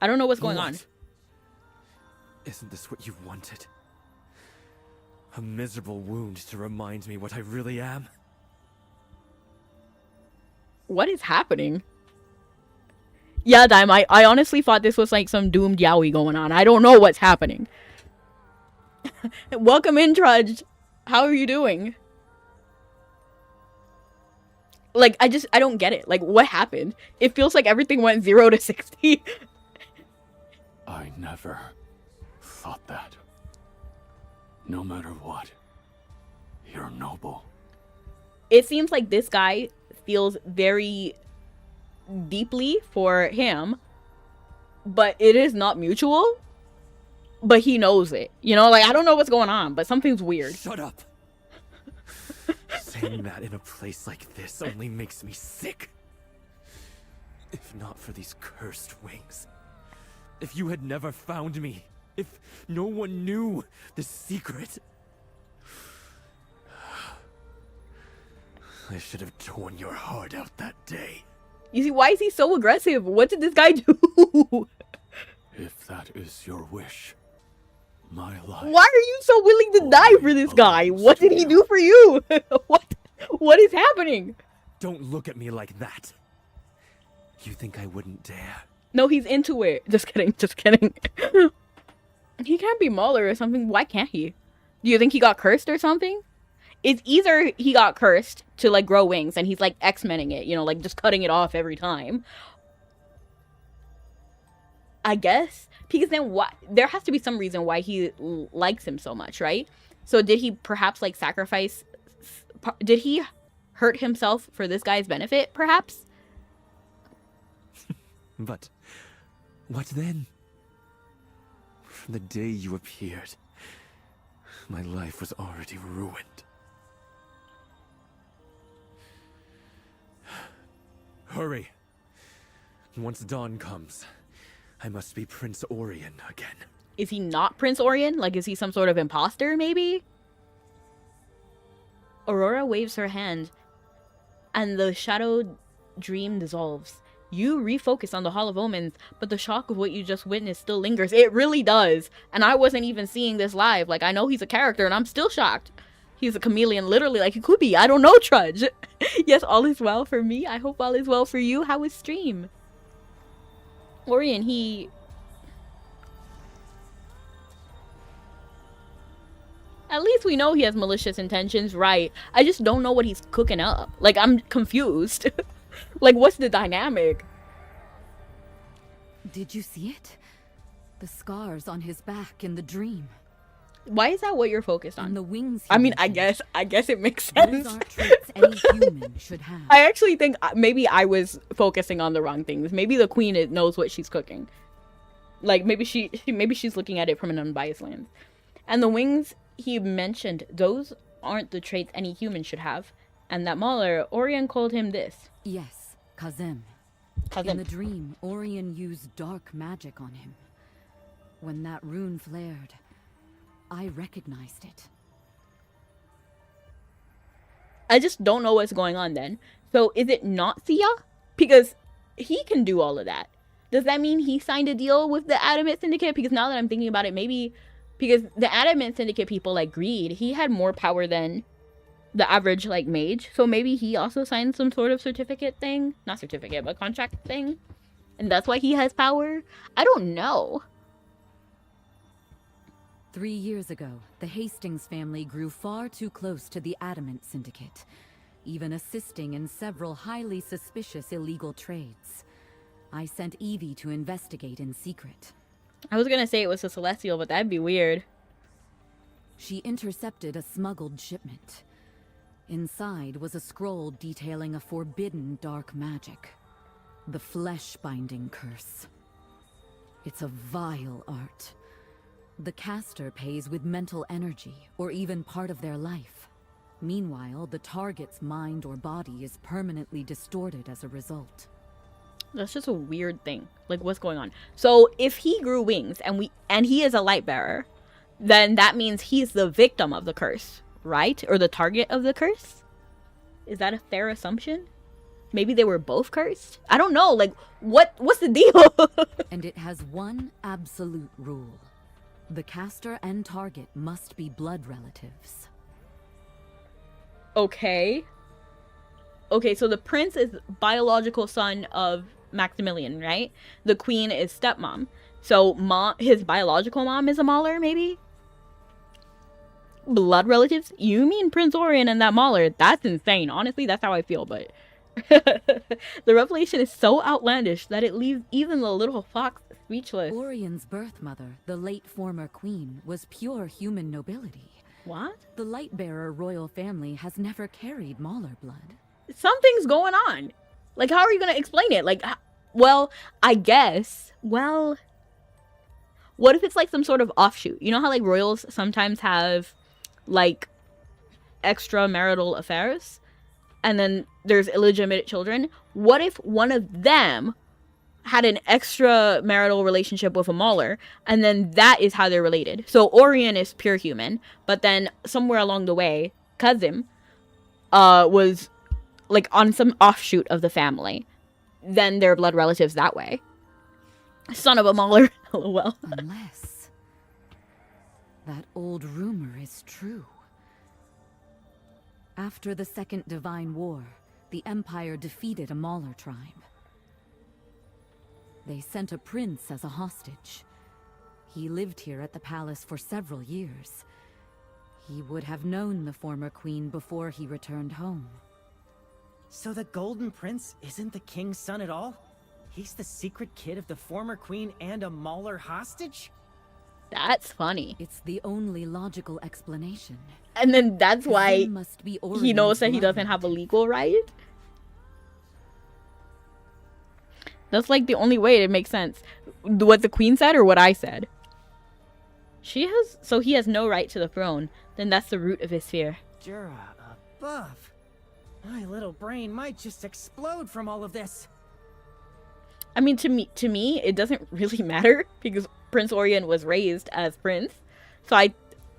I don't know what's going on. Isn't this what you wanted? A miserable wound to remind me what I really am? What is happening? Yeah, Dime, I honestly thought this was like some doomed yaoi going on. I don't know what's happening. Welcome in, Trudge. How are you doing? Like, I don't get it. Like, what happened? It feels like everything went 0 to 60. I never thought that. No matter what, you're noble. It seems like this guy feels very deeply for him, but it is not mutual. But he knows it. You know, like, I don't know what's going on, but something's weird. Shut up! Saying that in a place like this only makes me sick. If not for these cursed wings. If you had never found me. If no one knew the secret. I should have torn your heart out that day. You see, why is he so aggressive? What did this guy do? If that is your wish, my life. Why are you so willing to die for this guy? What did he do for you? What is happening? Don't look at me like that. You think I wouldn't dare? No, he's into it. Just kidding, just kidding. He can't be Mauler or something. Why can't he? Do you think he got cursed or something? It's either he got cursed to, like, grow wings and he's, like, X-Menning it, you know, like, just cutting it off every time. I guess. Because then why? There has to be some reason why he likes him so much, right? So did he perhaps, like, sacrifice... Did he hurt himself for this guy's benefit, perhaps? But what then? From the day you appeared, my life was already ruined. Hurry. Once dawn comes, I must be Prince Orion again. Is he not Prince Orion? Like, is he some sort of imposter, maybe? Aurora waves her hand, and the shadowed dream dissolves. You refocus on the Hall of Omens, but the shock of what you just witnessed still lingers. It really does. And I wasn't even seeing this live. Like, I know he's a character, and I'm still shocked. He's a chameleon, literally, like he could be. I don't know, Trudge. Yes, all is well for me. I hope all is well for you. How was stream? Orion, he... At least we know he has malicious intentions, right? I just don't know what he's cooking up. Like, I'm confused. Like, what's the dynamic? Did you see it? The scars on his back in the dream. Why is that what you're focused on? And the wings. I mean, I guess it makes sense. Those are traits any human should have. I actually think maybe I was focusing on the wrong things. Maybe the queen knows what she's cooking. Like, maybe she's looking at it from an unbiased lens. And the wings he mentioned, those aren't the traits any human should have. And that Mauler, Orion called him this. Yes, Kazem. In the dream, Orion used dark magic on him. When that rune flared, I recognized it. I just don't know what's going on then. So is it not Thea? Because he can do all of that. Does that mean he signed a deal with the Adamant Syndicate? Because now that I'm thinking about it, maybe... Because the Adamant Syndicate people, like Greed, he had more power than the average, like, mage. So maybe he also signed some sort of certificate thing. Not certificate, but contract thing. And that's why he has power? I don't know. 3 years ago, the Hastings family grew far too close to the Adamant Syndicate, even assisting in several highly suspicious illegal trades. I sent Evie to investigate in secret. I was gonna say it was a celestial, but that'd be weird. She intercepted a smuggled shipment. Inside was a scroll detailing a forbidden dark magic. The flesh-binding curse. It's a vile art. The caster pays with mental energy, or even part of their life. Meanwhile, the target's mind or body is permanently distorted as a result. That's just a weird thing. Like, what's going on? So, if he grew wings and he is a light bearer, then that means he's the victim of the curse, right? Or the target of the curse? Is that a fair assumption? Maybe they were both cursed? I don't know. Like, what's the deal? And it has one absolute rule. The caster and target must be blood relatives. Okay. Okay, so the prince is biological son of Maximilian, right? The queen is stepmom. So his biological mom is a Mauler, maybe? Blood relatives? You mean Prince Orion and that Mauler? That's insane. Honestly, that's how I feel, but... The revelation is so outlandish that it leaves even the little fox speechless. Orion's birth mother, the late former queen, was pure human nobility. What? The Lightbearer royal family has never carried Mauler blood. Something's going on. Like, how are you going to explain it? Like, well, I guess. Well, what if it's like some sort of offshoot? You know how like royals sometimes have like extramarital affairs? And then there's illegitimate children. What if one of them had an extramarital relationship with a Mauler, and then that is how they're related? So Orion is pure human, but then somewhere along the way, cousin was like on some offshoot of the family. Then they're blood relatives that way. Son of a Mauler. LOL. Unless that old rumor is true. After the Second Divine War, the Empire defeated a Mauler tribe. They sent a prince as a hostage. He lived here at the palace for several years. He would have known the former queen before he returned home. So the Golden Prince isn't the king's son at all? He's the secret kid of the former queen and a Mauler hostage? That's funny. It's the only logical explanation. And then that's why must be he knows that he doesn't have a legal right. That's like the only way it makes sense. What the queen said or what I said? So he has no right to the throne. Then that's the root of his fear. Jura above. My little brain might just explode from all of this. I mean, to me, it doesn't really matter because Prince Orion was raised as prince. So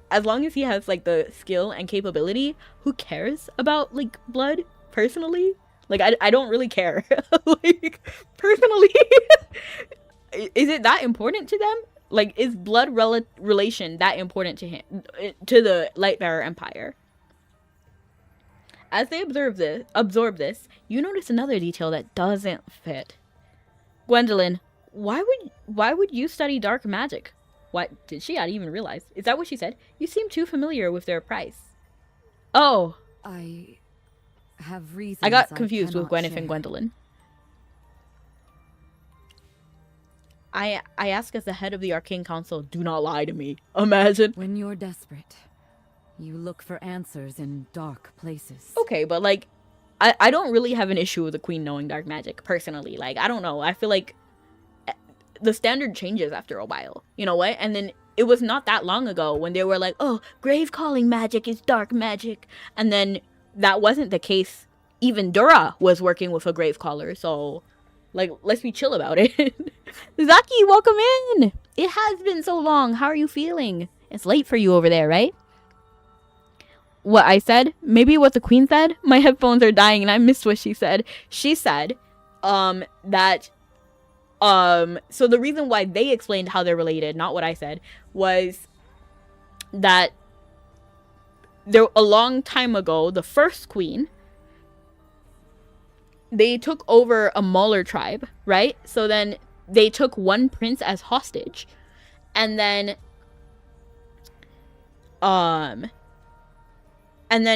as long as he has like the skill and capability, who cares about like blood personally? Like I don't really care. Like personally, is it that important to them? Like is blood relation that important to him, to the Lightbearer Empire? As they absorb this, you notice another detail that doesn't fit. Gwendolyn, why would you study dark magic? What did she not even realize? Is that what she said? You seem too familiar with their price. Oh. I have reasons. I got confused with Gwyneth and Gwendolyn. I ask as the head of the Arcane Council, do not lie to me. Imagine. When you're desperate, you look for answers in dark places. Okay, but like, I don't really have an issue with the queen knowing dark magic, personally. Like, I don't know. I feel like the standard changes after a while. You know what? And then it was not that long ago when they were like, oh, grave calling magic is dark magic. And then that wasn't the case. Even Dura was working with a grave caller. So, like, let's be chill about it. Zaki, welcome in. It has been so long. How are you feeling? It's late for you over there, right? What I said? Maybe what the queen said? My headphones are dying and I missed what she said. She said, that so the reason why they explained how they're related, not what I said, was that there a long time ago, the first queen, they took over a Mauler tribe, right? So then they took one prince as hostage. And then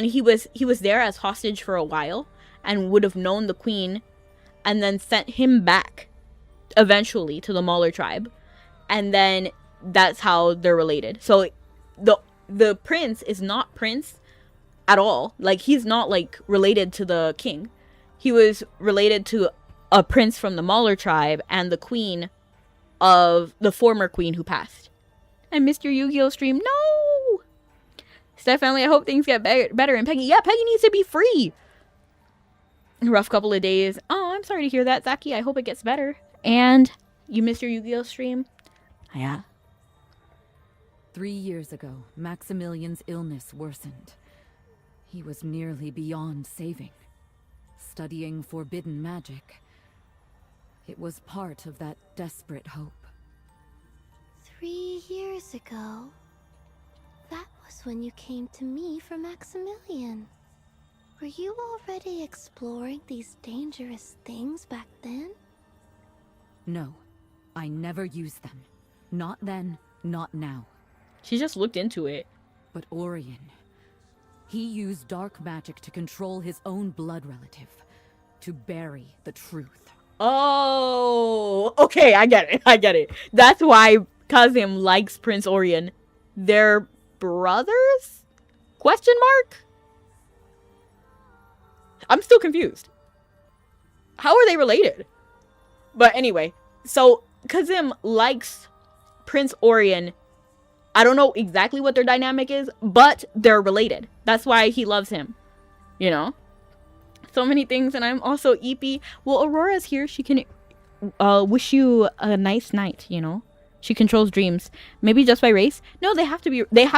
he was there as hostage for a while and would have known the queen and then sent him back eventually to the Mauler tribe. and then that's how they're related. So the prince is not prince at all. Like, he's not like related to the king. He was related to a prince from the Mauler tribe and the queen of the former queen who passed. I missed your Yu-Gi-Oh stream. No! Steph family, I hope things get better. And Peggy, yeah, Peggy needs to be free. Rough couple of days. Oh, I'm sorry to hear that, Zaki. I hope it gets better. And you missed your Yu-Gi-Oh stream? Yeah. 3 years ago, Maximilian's illness worsened. He was nearly beyond saving. Studying forbidden magic. It was part of that desperate hope. 3 years ago? That was when you came to me for Maximilian. Were you already exploring these dangerous things back then? No, I never used them. Not then, not now. She just looked into it. But Orion, he used dark magic to control his own blood relative, to bury the truth. Oh, okay, I get it. That's why Kazim likes Prince Orion. They're brothers? Question mark? I'm still confused. How are they related? But anyway, so Kazim likes Prince Orion. I don't know exactly what their dynamic is, but they're related. That's why he loves him. You know? So many things, and I'm also EP. Well, Aurora's here. She can wish you a nice night, you know? She controls dreams. Maybe just by race? No, they have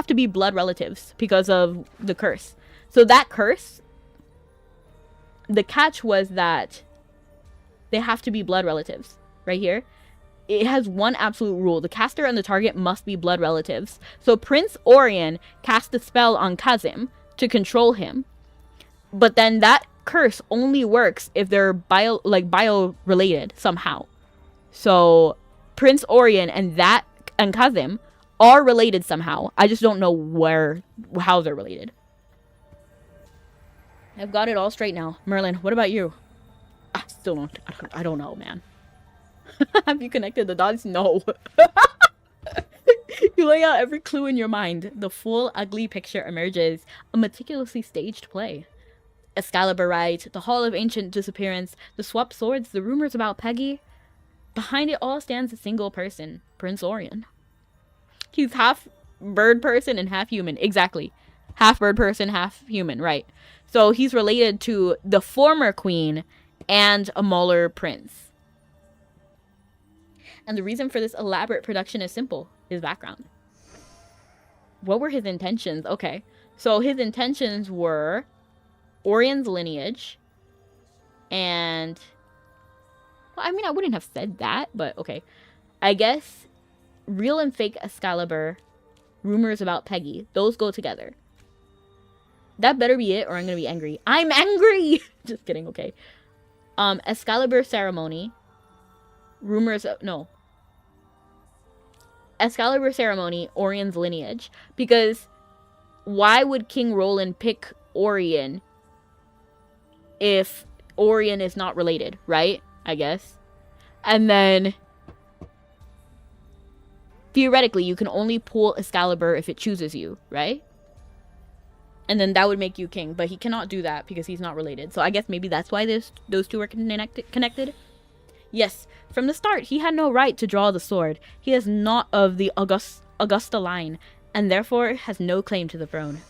to be blood relatives because of the curse. So that curse, the catch was that they have to be blood relatives. Right here. It has one absolute rule. The caster and the target must be blood relatives. So Prince Orion cast a spell on Kazim to control him. But then that curse only works if they're bio related somehow. So Prince Orion and Kazim are related somehow. I just don't know how they're related. I've got it all straight now. Merlin, what about you? I don't know, man. Have you connected the dots? No. You lay out every clue in your mind. The full ugly picture emerges. A meticulously staged play. Excalibur Rite, the Hall of Ancient Disappearance, the swapped swords, the rumors about Peggy. Behind it all stands a single person, Prince Orion. He's half bird person and half human. Exactly. Half bird person, half human, right. So he's related to the former queen and a Mauler prince. And the reason for this elaborate production is simple. His background. What were his intentions? Okay. So his intentions were Orion's lineage. And... well, I mean, I wouldn't have said that, but okay. I guess real and fake Excalibur, rumors about Peggy, those go together. That better be it or I'm going to be angry. I'm angry! Just kidding, okay. Excalibur ceremony. Rumors of... no. Excalibur ceremony, Orion's lineage. Because why would King Roland pick Orion if Orion is not related, right? I guess. And then theoretically, you can only pull Excalibur if it chooses you, right? And then that would make you king. But he cannot do that because he's not related. So I guess maybe that's why those two are connected. Yes, from the start, he had no right to draw the sword. He is not of the Augusta line, and therefore has no claim to the throne.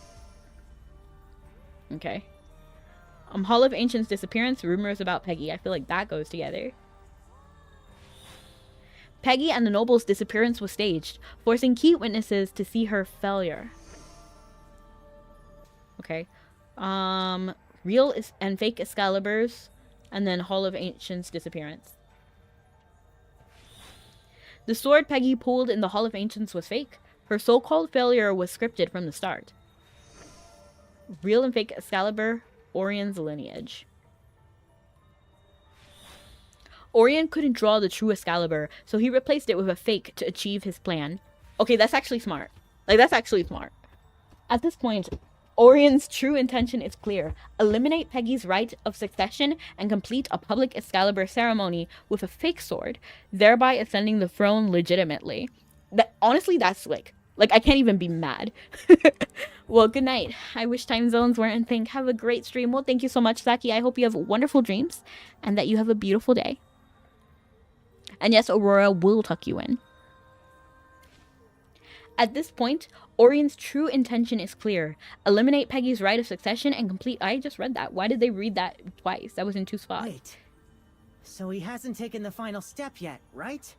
Okay. Hall of Ancients disappearance, rumors about Peggy. I feel like that goes together. Peggy and the noble's disappearance was staged, forcing key witnesses to see her failure. Okay. Real and fake Excaliburs, and then Hall of Ancients disappearance. The sword Peggy pulled in the Hall of Ancients was fake. Her so-called failure was scripted from the start. Real and fake Excalibur, Orion's lineage. Orion couldn't draw the true Excalibur, so he replaced it with a fake to achieve his plan. Okay, that's actually smart. Like, that's actually smart. At this point, Orion's true intention is clear. Eliminate Peggy's right of succession and complete a public Excalibur ceremony with a fake sword, thereby ascending the throne legitimately. Honestly, that's slick. Like, I can't even be mad. Well, good night. I wish time zones weren't a thing. Have a great stream. Well, thank you so much, Saki. I hope you have wonderful dreams and that you have a beautiful day. And yes, Aurora will tuck you in. At this point, Orion's true intention is clear. Eliminate Peggy's right of succession and complete... I just read that. Why did they read that twice? That was in 2 spots. Wait. So he hasn't taken the final step yet, right?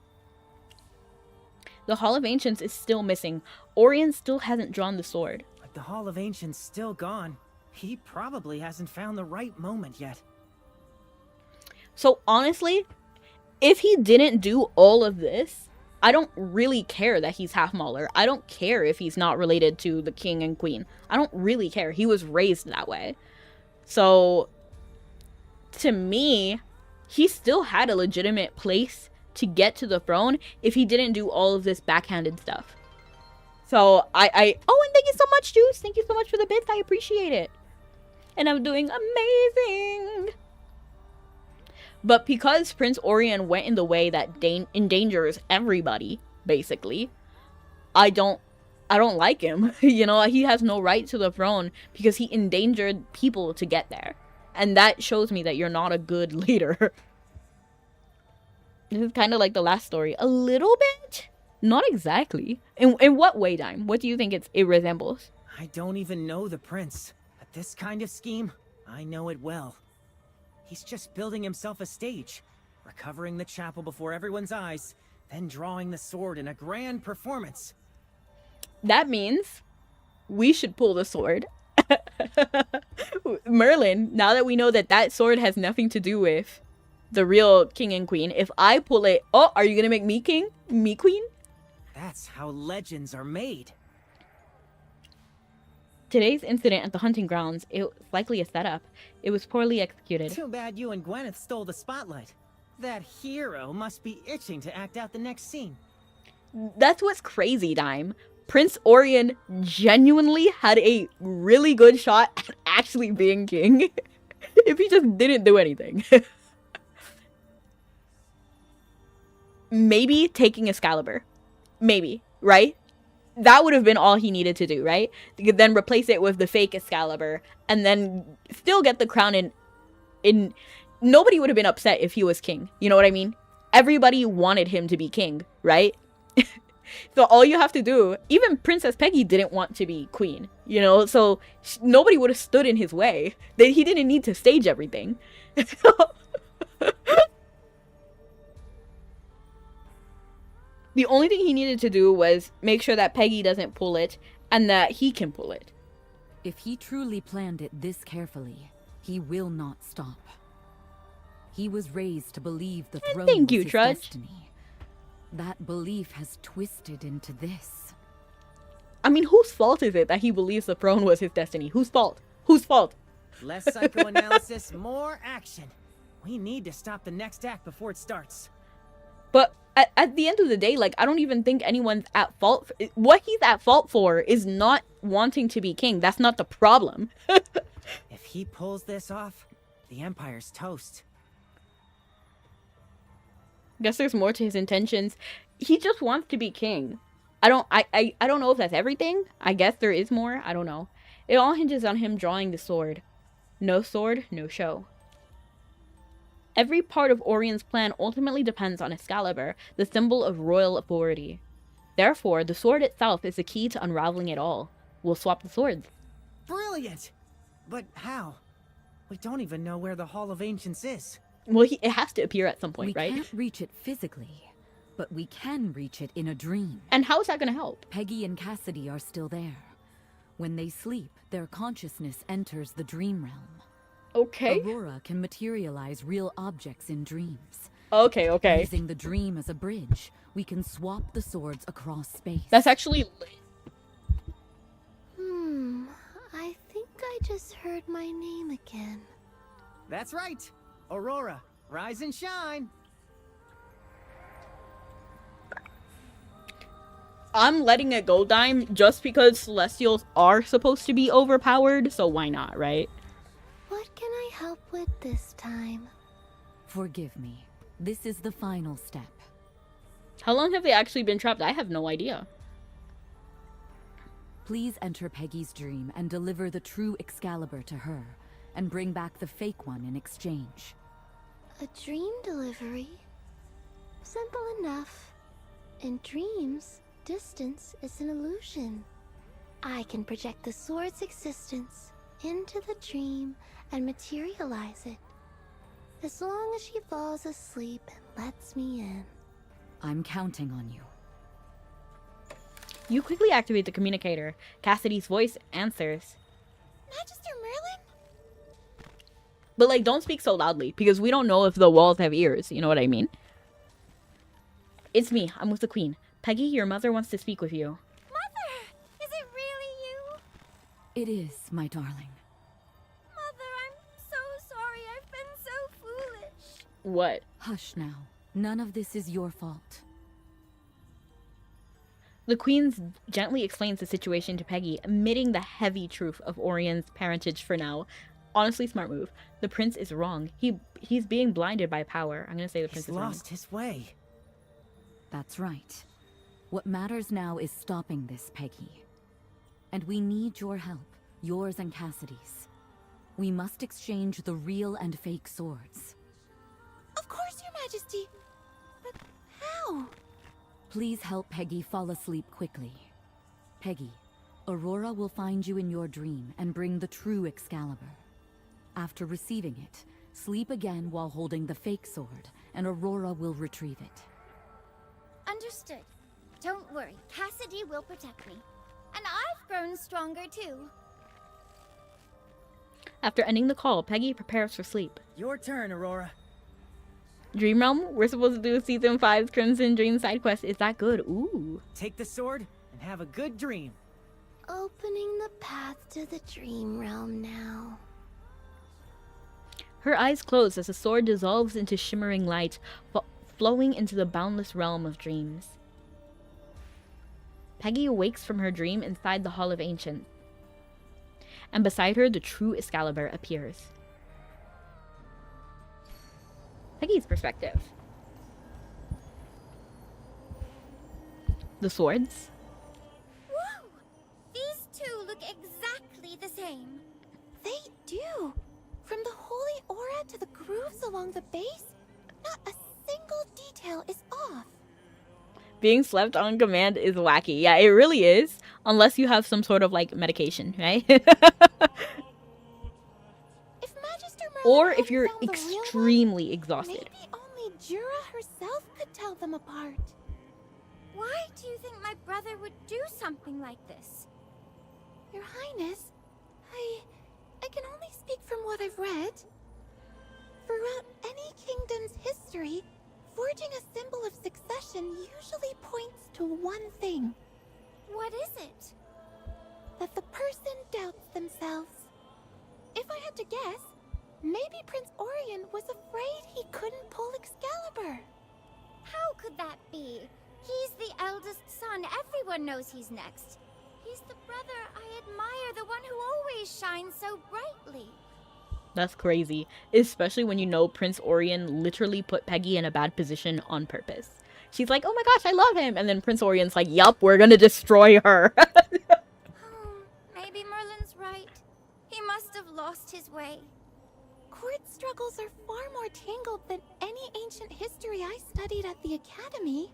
The Hall of Ancients is still missing. Orion still hasn't drawn the sword. But the Hall of Ancients still gone. He probably hasn't found the right moment yet. So honestly, if he didn't do all of this, I don't really care that he's half Mauler. I don't care if he's not related to the king and queen. I don't really care. He was raised that way. So, to me, he still had a legitimate place to get to the throne if he didn't do all of this backhanded stuff. So, oh, and thank you so much, Juice. Thank you so much for the bits. I appreciate it. And I'm doing amazing. But because Prince Orion went in the way that endangers everybody, basically, I don't like him. You know, he has no right to the throne because he endangered people to get there. And that shows me that you're not a good leader. This is kind of like the last story. A little bit? Not exactly. In what way, Dime? What do you think it resembles? I don't even know the prince. But this kind of scheme, I know it well. He's just building himself a stage, recovering the chapel before everyone's eyes, then drawing the sword in a grand performance. That means we should pull the sword. Merlin, now that we know that that sword has nothing to do with the real king and queen, if I pull it, oh, are you gonna make me king? Me queen? That's how legends are made. Today's incident at the hunting grounds, it was likely a setup. It was poorly executed. Too bad you and Gwyneth stole the spotlight. That hero must be itching to act out the next scene. That's what's crazy, Dime. Prince Orion genuinely had a really good shot at actually being king. If he just didn't do anything. Maybe taking Excalibur. Maybe, right? That would have been all he needed to do, right? He could then replace it with the fake Excalibur and then still get the crown in nobody would have been upset if he was king. You know what I mean? Everybody wanted him to be king, right? So all you have to do, even Princess Peggy didn't want to be queen, you know? So nobody would have stood in his way. He didn't need to stage everything. The only thing he needed to do was make sure that Peggy doesn't pull it and that he can pull it. If he truly planned it this carefully, he will not stop. He was raised to believe the throne was his destiny. That belief has twisted into this. I mean, whose fault is it that he believes the throne was his destiny? Whose fault? Whose fault? Less psychoanalysis, more action. We need to stop the next act before it starts. But at the end of the day, like, I don't even think anyone's at fault. What he's at fault for is not wanting to be king. That's not the problem. If he pulls this off, the Empire's toast. Guess there's more to his intentions. He just wants to be king. I don't know if that's everything. I guess there is more. I don't know. It all hinges on him drawing the sword. No sword, no show. Every part of Orion's plan ultimately depends on Excalibur, the symbol of royal authority. Therefore, the sword itself is the key to unraveling it all. We'll swap the swords. Brilliant! But how? We don't even know where the Hall of Ancients is. Well, it has to appear at some point, right? We can't reach it physically, but we can reach it in a dream. And how is that going to help? Peggy and Cassidy are still there. When they sleep, their consciousness enters the dream realm. Okay. Aurora can materialize real objects in dreams. Okay. Using the dream as a bridge, we can swap the swords across space. That's actually lit. I think I just heard my name again. That's right. Aurora, rise and shine. I'm letting it go, Dime, just because Celestials are supposed to be overpowered, so why not, right? What can I help with this time? Forgive me. This is the final step. How long have they actually been trapped? I have no idea. Please enter Peggy's dream and deliver the true Excalibur to her, and bring back the fake one in exchange. A dream delivery? Simple enough. In dreams, distance is an illusion. I can project the sword's existence into the dream and materialize it. As long as she falls asleep and lets me in. I'm counting on you. You quickly activate the communicator. Cassidy's voice answers. Magister Merlin? But like, don't speak so loudly, because we don't know if the walls have ears, you know what I mean? It's me, I'm with the Queen. Peggy, your mother wants to speak with you. Mother! Is it really you? It is, my darling. Mother, I'm so sorry. I've been so foolish. What? Hush now. None of this is your fault. The Queen gently explains the situation to Peggy, admitting the heavy truth of Orion's parentage for now. Honestly, smart move. The prince is wrong. He's being blinded by power. I'm gonna say the prince is wrong. He's lost his way. That's right. What matters now is stopping this, Peggy. And we need your help, yours and Cassidy's. We must exchange the real and fake swords. Of course, Your Majesty. But how? Please help Peggy fall asleep quickly. Peggy, Aurora will find you in your dream and bring the true Excalibur. After receiving it, sleep again while holding the fake sword, and Aurora will retrieve it. Understood. Don't worry, Cassidy will protect me. And I've grown stronger too. After ending the call, Peggy prepares for sleep. Your turn, Aurora. Dream Realm? We're supposed to do Season 5's Crimson Dream side quest. Is that good? Ooh. Take the sword and have a good dream. Opening the path to the dream realm now. Her eyes close as the sword dissolves into shimmering light, flowing into the boundless realm of dreams. Peggy awakes from her dream inside the Hall of Ancients, and beside her the true Excalibur appears. Peggy's perspective. The swords. Whoa! These two look exactly the same. They do. From the holy aura to the grooves along the base, not a single detail is off. Being slept on command is wacky. Yeah, it really is. Unless you have some sort of like medication, right? Or if you're extremely exhausted. Maybe only Jura herself could tell them apart. Why do you think my brother would do something like this? Your Highness, I can only speak from what I've read. Throughout any kingdom's history, forging a symbol of succession usually points to one thing. What is it? That the person doubts themselves. If I had to guess, maybe Prince Orion was afraid he couldn't pull Excalibur. How could that be? He's the eldest son. Everyone knows he's next. He's the brother I admire, the one who always shines so brightly. That's crazy. Especially when you know Prince Orion literally put Peggy in a bad position on purpose. She's like, oh my gosh, I love him. And then Prince Orion's like, yup, we're gonna destroy her. Maybe Merlin's right. He must have lost his way. Court struggles are far more tangled than any ancient history I studied at the Academy.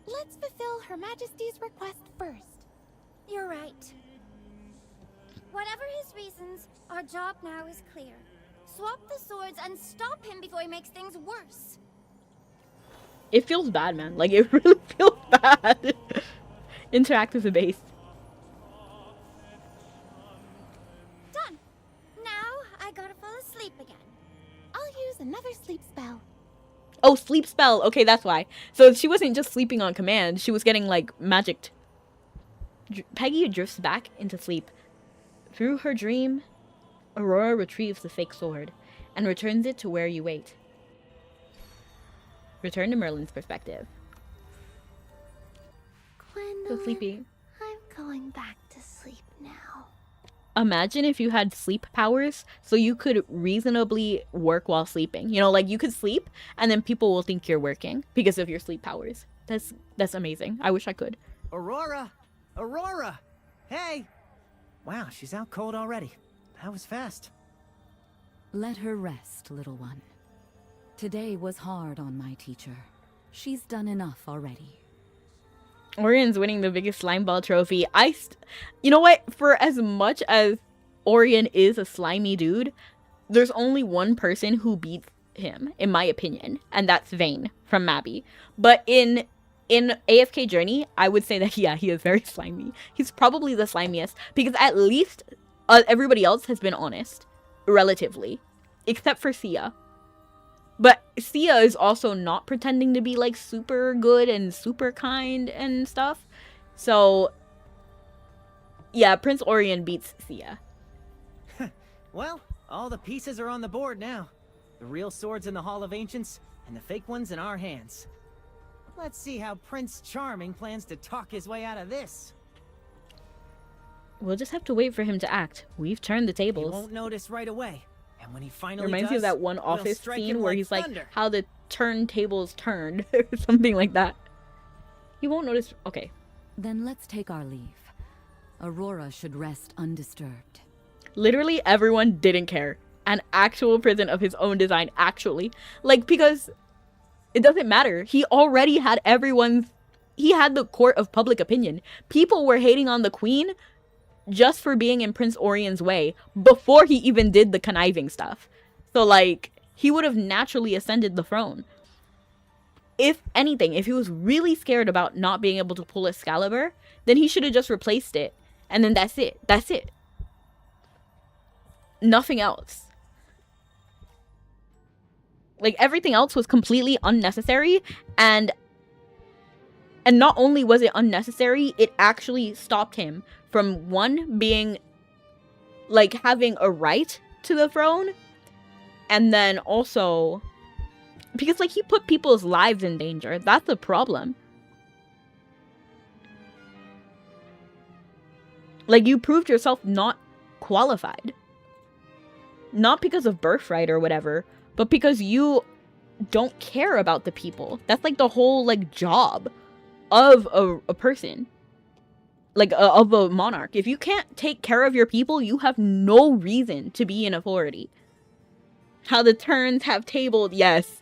Let's fulfill Her Majesty's request first. You're right. Whatever his reasons, our job now is clear. Swap the swords and stop him before he makes things worse. It feels bad, man. Like, it really feels bad. Interact with the base. Done. Now I gotta fall asleep again. I'll use another sleep spell. Oh, sleep spell. Okay, that's why. So she wasn't just sleeping on command. She was getting, like, magicked. Peggy drifts back into sleep. Through her dream, Aurora retrieves the fake sword and returns it to where you wait. Return to Merlin's perspective. so sleepy. I'm going back to sleep now. Imagine if you had sleep powers so you could reasonably work while sleeping. You know, like you could sleep and then people will think you're working because of your sleep powers. That's amazing. I wish I could. Aurora! Aurora! Hey! Wow, she's out cold already. That was fast. Let her rest, little one. Today was hard on my teacher. She's done enough already. Orion's winning the biggest slime ball trophy. You know what? For as much as Orion is a slimy dude, there's only one person who beats him, in my opinion, and that's Vane from Mabby. But in AFK Journey, I would say that, yeah, he is very slimy. He's probably the slimiest, because at least everybody else has been honest, relatively, except for Sia. But Sia is also not pretending to be like super good and super kind and stuff. So yeah, Prince Orion beats Sia. Well, all the pieces are on the board now. The real sword's in the Hall of Ancients, and the fake one's in our hands. Let's see how Prince Charming plans to talk his way out of this. We'll just have to wait for him to act. We've turned the tables. He won't notice right away. And when he finally reminds me of that one Office scene where he's thunder. like, how the turntables turned, or something like that. He won't notice. Okay. Then let's take our leave. Aurora should rest undisturbed. Literally everyone didn't care. An actual prison of his own design, actually. Like, because it doesn't matter. He already had he had the court of public opinion. People were hating on the queen just for being in Prince Orion's way before he even did the conniving stuff. So, like, he would have naturally ascended the throne. If anything, if he was really scared about not being able to pull Excalibur, then he should have just replaced it. And then that's it. That's it. Nothing else. Like, everything else was completely unnecessary, and not only was it unnecessary, it actually stopped him from, one, being, like, having a right to the throne, and then also, because, like, he put people's lives in danger. That's the problem. Like, you proved yourself not qualified. Not because of birthright or whatever, but because you don't care about the people. That's, like, the whole, like, job of a person. Like, of a monarch. If you can't take care of your people, you have no reason to be in authority. How the turns have tabled, yes.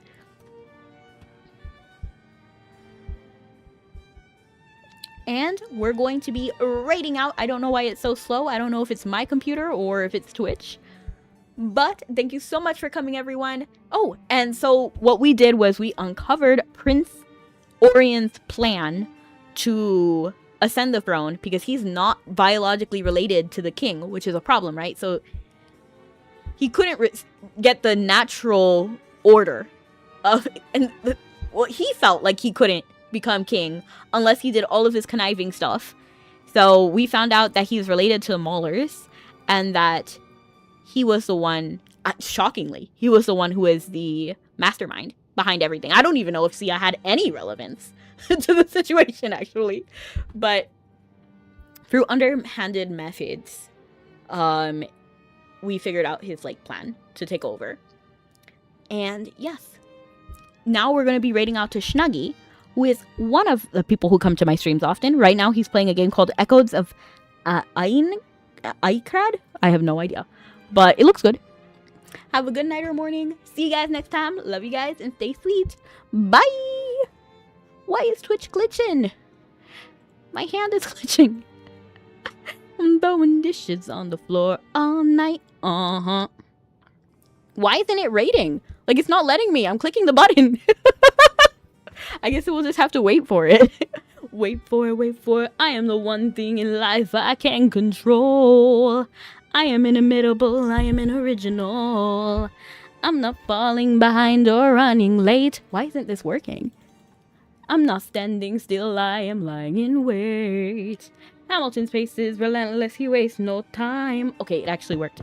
And we're going to be rating out. I don't know why it's so slow. I don't know if it's my computer or if it's Twitch. But thank you so much for coming, everyone. Oh, and so what we did was we uncovered Prince Orion's plan to ascend the throne, because he's not biologically related to the king, which is a problem, right? So he couldn't get the natural order of, well, he felt like he couldn't become king unless he did all of his conniving stuff. So we found out that he's related to the Maulers, and that he was the one, shockingly, he was the one who is the mastermind behind everything. I don't even know if Sia had any relevance to the situation, actually. But through underhanded methods, we figured out his, like, plan to take over. And yes, now we're going to be raiding out to Snuggy, who is one of the people who come to my streams often. Right now, he's playing a game called Echoes of Aikrad? I have no idea. But it looks good. Have a good night or morning. See you guys next time. Love you guys and stay sweet. Bye! Why is Twitch glitching? My hand is glitching. I'm throwing dishes on the floor all night. Why isn't it rating? Like, it's not letting me. I'm clicking the button. I guess we'll just have to wait for it. Wait for it. I am the one thing in life I can control. I am inimitable. I am an original. I'm not falling behind or running late. Why isn't this working? I'm not standing still. I am lying in wait. Hamilton's pace is relentless. He wastes no time. Okay, it actually worked.